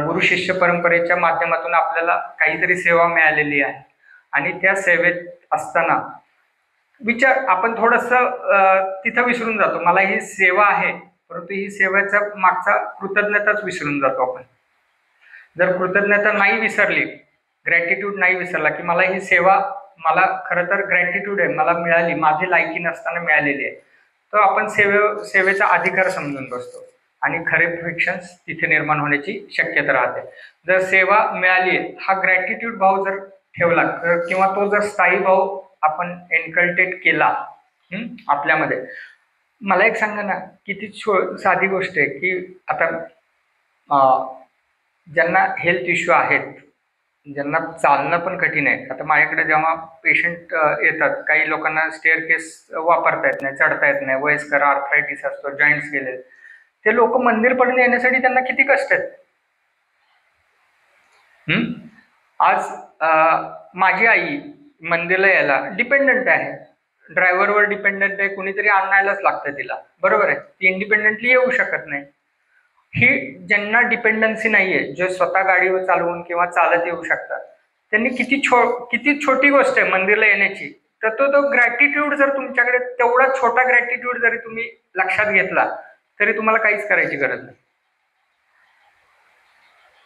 गुरु शिष्य परंपरेच्या माध्यमातून आपल्याला काहीतरी सेवा मिळालेली आहे. आणि त्या सेवेत असताना आपण थोडंसं तिथं विसरून जातो, मला ही सेवा आहे, परंतु ही सेवेचा मागचा कृतज्ञताच विसरून जातो आपण. जर कृतज्ञता नाही विसरली, ग्रॅटिट्यूड नाही विसरला की मला ही सेवा, मला खरं तर ग्रॅटिट्यूड आहे, मला मिळाली, माझी लायकी नसताना मिळालेली आहे, तर आपण सेवेचा अधिकार समजून बसतो. आणि खरे फ्रिक्शन्स तिथे निर्माण होण्याची शक्यता राहते. जर सेवा मिळाली, हा ग्रॅटिट्यूड भाव जर ठेवला किंवा तो जर स्थायी भाव आपण एनकल्टेट केला आपल्यामध्ये. मला एक सांगा ना, किती साधी गोष्ट आहे की आता ज्यांना हेल्थ इश्यू आहेत, ज्यांना चालणं पण कठीण आहे. आता माझ्याकडे जेव्हा पेशंट येतात, काही लोकांना स्टेअरकेस वापरता येत नाही, चढता येत नाही, वयस्कर, आर्थरायटिस असतो, जॉईंट्स गेले, ते लोक मंदिरपर्यंत येण्यासाठी त्यांना किती कष्ट आहेत. आज माझी आई मंदिरला यायला डिपेंडंट आहे, ड्रायव्हरवर डिपेंडंट आहे, कुणीतरी आणायलाच लागतं तिला, बरोबर आहे. ती इंडिपेंडेंटली येऊ शकत नाही. ही ज्यांना डिपेंडन्सी नाहीये, जे स्वतः गाडी चालवून किंवा चालत येऊ शकतात, त्यांनी किती छोटी गोष्ट आहे मंदिरला येण्याची. तर तो ग्रॅटिट्यूड जर तुमच्याकडे तेवढा छोटा ग्रॅटिट्यूड जरी तुम्ही लक्षात घेतला, तरी तुम्हाला काहीच करायची गरज नाही.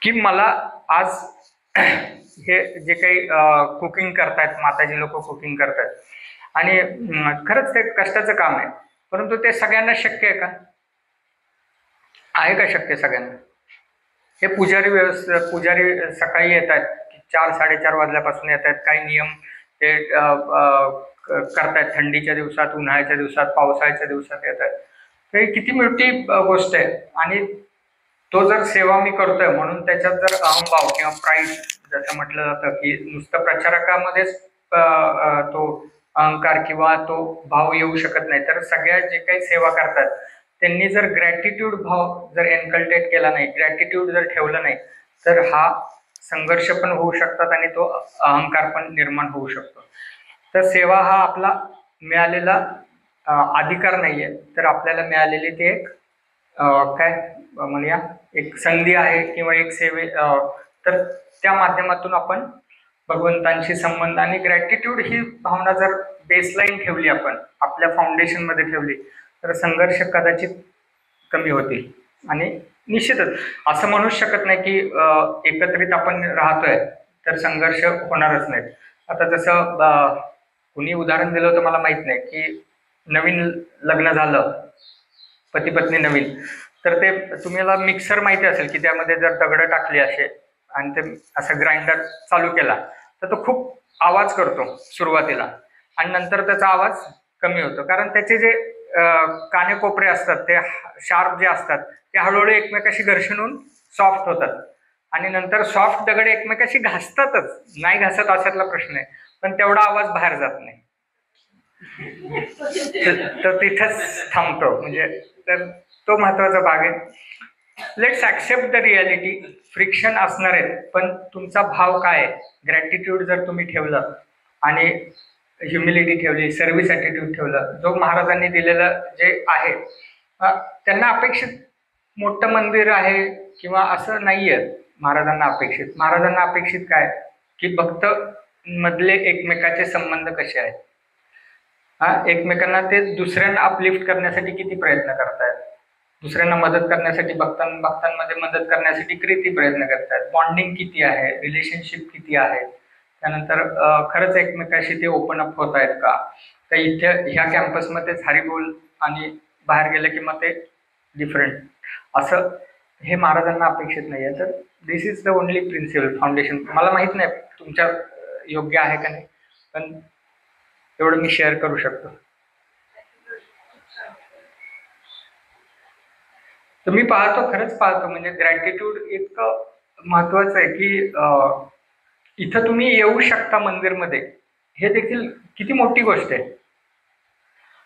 की मला आज हे जे काही कुकिंग करतायत, माताजी लोक कुकिंग करतायत, आणि खरंच ते कष्टाचं काम आहे, परंतु ते सगळ्यांना शक्य आहे का? आहे का शक्य सगळ्यांना? हे पुजारी सकाळी येत आहेत, 4-4:30 वाजल्यापासून येत आहेत, काही नियम ते करतायत, थंडीच्या दिवसात, उन्हाळ्याच्या दिवसात, पावसाळ्याच्या दिवसात येत आहेत. तर किती मोठी गोष्ट आहे. आणि तो जर सेवा मी करतोय म्हणून त्याच्यात जर अहंभाव किंवा प्राईड जसं म्हटलं जातं की नुसतं प्रचारकामध्येच तो अहंकार किंवा तो भाव येऊ शकत नाही, तर सगळ्या जे काही सेवा करतात त्यांनी जर ग्रॅटिट्यूड भाव जर एनकल्टेट केला नाही, ग्रॅटिट्यूड जर ठेवलं नाही, तर हा संघर्ष पण होऊ शकतात आणि तो अहंकार पण निर्माण होऊ शकतो. तर सेवा हा आपला मिळालेला अधिकार नाहीये, तर आपल्याला मिळालेली ते एक काय म्हणूया एक संधी आहे किंवा एक तर त्या माध्यमातून आपण भगवंतांशी संबंध आणि ग्रॅटिट्यूड ही भावना जर बेसलाईन ठेवली, आपण आपल्या फाउंडेशन मध्ये ठेवली, तर संघर्ष कदाचित कमी होतील. आणि निश्चितच असं म्हणूच शकत नाही की एकत्रित आपण राहतोय तर संघर्ष होणारच नाहीत. आता जसं कुणी उदाहरण दिलं होतं मला माहित नाही, की नवीन लग्न झालं, पती पत्नी नवीन, तर ते तुम्हाला मिक्सर माहिती असेल की त्यामध्ये जर दगड टाकली असे आणि ते असं ग्राइंडर चालू केला तर तो खूप आवाज करतो सुरुवातीला, आणि नंतर त्याचा आवाज कमी होतो, कारण त्याचे जे कानेकोपरे असतात ते शार्प जे असतात ते हळूहळू एकमेकाशी घर्षण होऊन सॉफ्ट होतात, आणि नंतर सॉफ्ट दगड एकमेकाशी घासतातच, नाही घासत अशातला प्रश्न आहे, पण तेवढा आवाज बाहेर जात नाही. तर तिथंच थांबतो. म्हणजे तर तो महत्वाचा भाग आहे. Let's accept the reality. Friction असणार आहेत, पण तुमचा भाव काय आहे? ग्रॅटिट्यूड जर तुम्ही ठेवलं आणि ह्युमिलिटी ठेवली, सर्व्हिस ॲटिट्यूड ठेवलं, जो महाराजांनी दिलेलं जे आहे, त्यांना अपेक्षित मोठं मंदिर आहे किंवा असं नाहीये महाराजांना अपेक्षित. महाराजांना अपेक्षित काय की भक्त मधले एकमेकाचे संबंध कसे आहेत, एकमेकांना ते दुसऱ्यांना अपलिफ्ट करण्यासाठी किती प्रयत्न करतायत, दुसऱ्यांना मदत करण्यासाठी, भक्तांमध्ये मदत करण्यासाठी किती प्रयत्न करतायत, बॉन्डिंग किती आहे, रिलेशनशिप किती आहे, त्यानंतर खरंच एकमेकाशी ते ओपन अप होत आहेत का. तर इथे ह्या कॅम्पसमध्येच हरिबोल आणि बाहेर गेलं की मग ते डिफरंट, असं हे महाराजांना अपेक्षित नाही आहे. तर this is the only principle foundation. मला माहित नाही तुमच्या योग्य आहे का नाही, पण एवढं मी शेअर करू शकतो. तर मी पाहतो, खरंच पाहतो, म्हणजे ग्रॅटिट्यूड इतकं महत्वाचं आहे की इथं तुम्ही येऊ शकता मंदिरमध्ये, हे देखील किती मोठी गोष्ट आहे.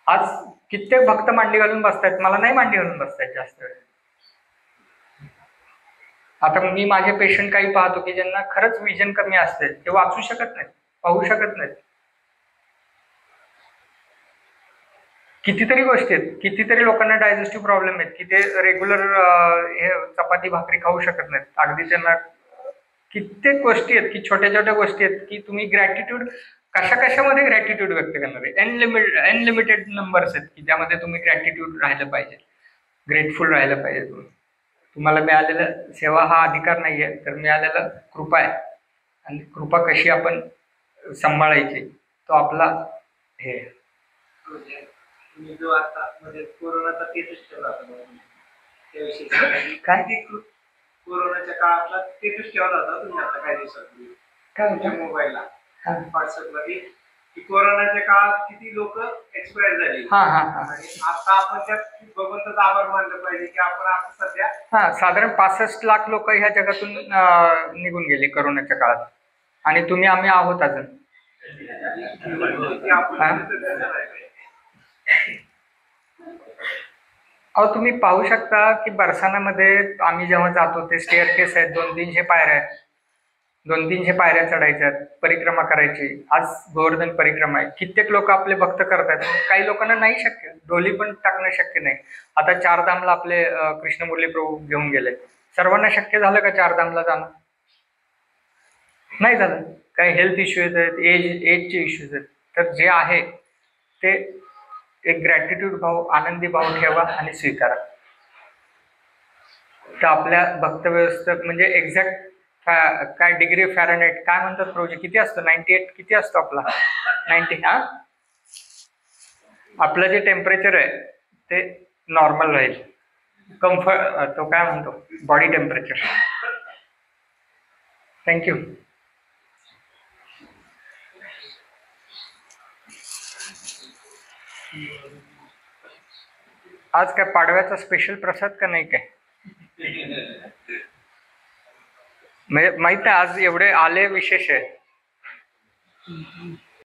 आज कित्येक भक्त मांडी घालून बसतायत, मला नाही मांडी घालून बसतायत जास्त वेळ. आता मी माझे पेशंट काही पाहतो की ज्यांना खरंच विजन कमी असते, ते वाचू शकत नाहीत, पाहू शकत नाहीत. कितीतरी गोष्टी आहेत, कितीतरी लोकांना डायजेस्टिव्ह प्रॉब्लेम आहेत की ते रेग्युलर हे चपाती भाकरी खाऊ शकत नाहीत. अगदी त्यांना कित्येक गोष्टी आहेत की छोट्या छोट्या गोष्टी आहेत की तुम्ही ग्रॅटिट्यूड कशामध्ये ग्रॅटिट्यूड व्यक्त करणार आहे. अनलिमिटेड नंबर्स आहेत की त्यामध्ये तुम्ही ग्रॅटिट्यूड राहिलं पाहिजे, ग्रेटफुल राहिलं पाहिजे. तुम्हाला मिळालेलं सेवा हा अधिकार नाहीये, तर मिळालेला कृपा आहे, आणि कृपा कशी आपण सांभाळायची तो आपला हे. जो आता म्हणजे कोरोनाचा केसेस ठेवला होता, त्याविषयी सांगायची. काय? किती कोरोनाच्या काळातला स्टेटस ठेवला होता तुम्ही आता काही दिवसापूर्वी काय तुमच्या होतं? मोबाईलला हा व्हॉट्सअपमध्ये, की कोरोनाच्या काळात किती लोक एक्सपायर झाली. हा हा हा आणि आता आपण त्यात भगवंताचा आभार मानलं पाहिजे की आपण आता सध्या हा साधारण 65 लाख लोक ह्या जगातून निघून गेले करोनाच्या काळात, आणि तुम्ही आम्ही आहोत अजून. की आपण हा? तिथं राहिलोय. अहो तुम्ही पाहू शकता की बरसाण्यामध्ये आम्ही जेव्हा जातो ते स्टेअरकेस आहेत, 200-300 पायऱ्या आहेत, 200-300 पायऱ्या चढायच्यात, परिक्रमा करायची. आज गोवर्धन परिक्रमा आहे, कित्येक लोक आपले भक्त करतात. काही लोकांना नाही शक्य, डोली पण टाकणं शक्य नाही. आता चारधामला आपले कृष्णमुरली प्रभू घेऊन गेले. सर्वांना शक्य झालं का चारधामला जाणं? नाही झालं. काही हेल्थ इश्यूज आहेत, एजचे इश्यूज आहेत. तर जे आहे ते एक ग्रॅटिट्यूड भाव, आनंदी भाव ठेवा आणि स्वीकारा. तर आपल्या भक्त व्यवस्थेत म्हणजे एक्झॅक्ट काय डिग्री फॅरनहाइट काय म्हणतात प्रभूजी, किती असतो? 98 किती असतो आपला? 90. हा, आपलं जे टेम्परेचर आहे ते नॉर्मल राहील. कम्फर्ट तो काय म्हणतो, बॉडी टेम्परेचर. थँक्यू. आज काय पाडव्याचा स्पेशल प्रसाद का नाही काय? म्हणजे माहित आहे आज एवढे आले विशेष आहे.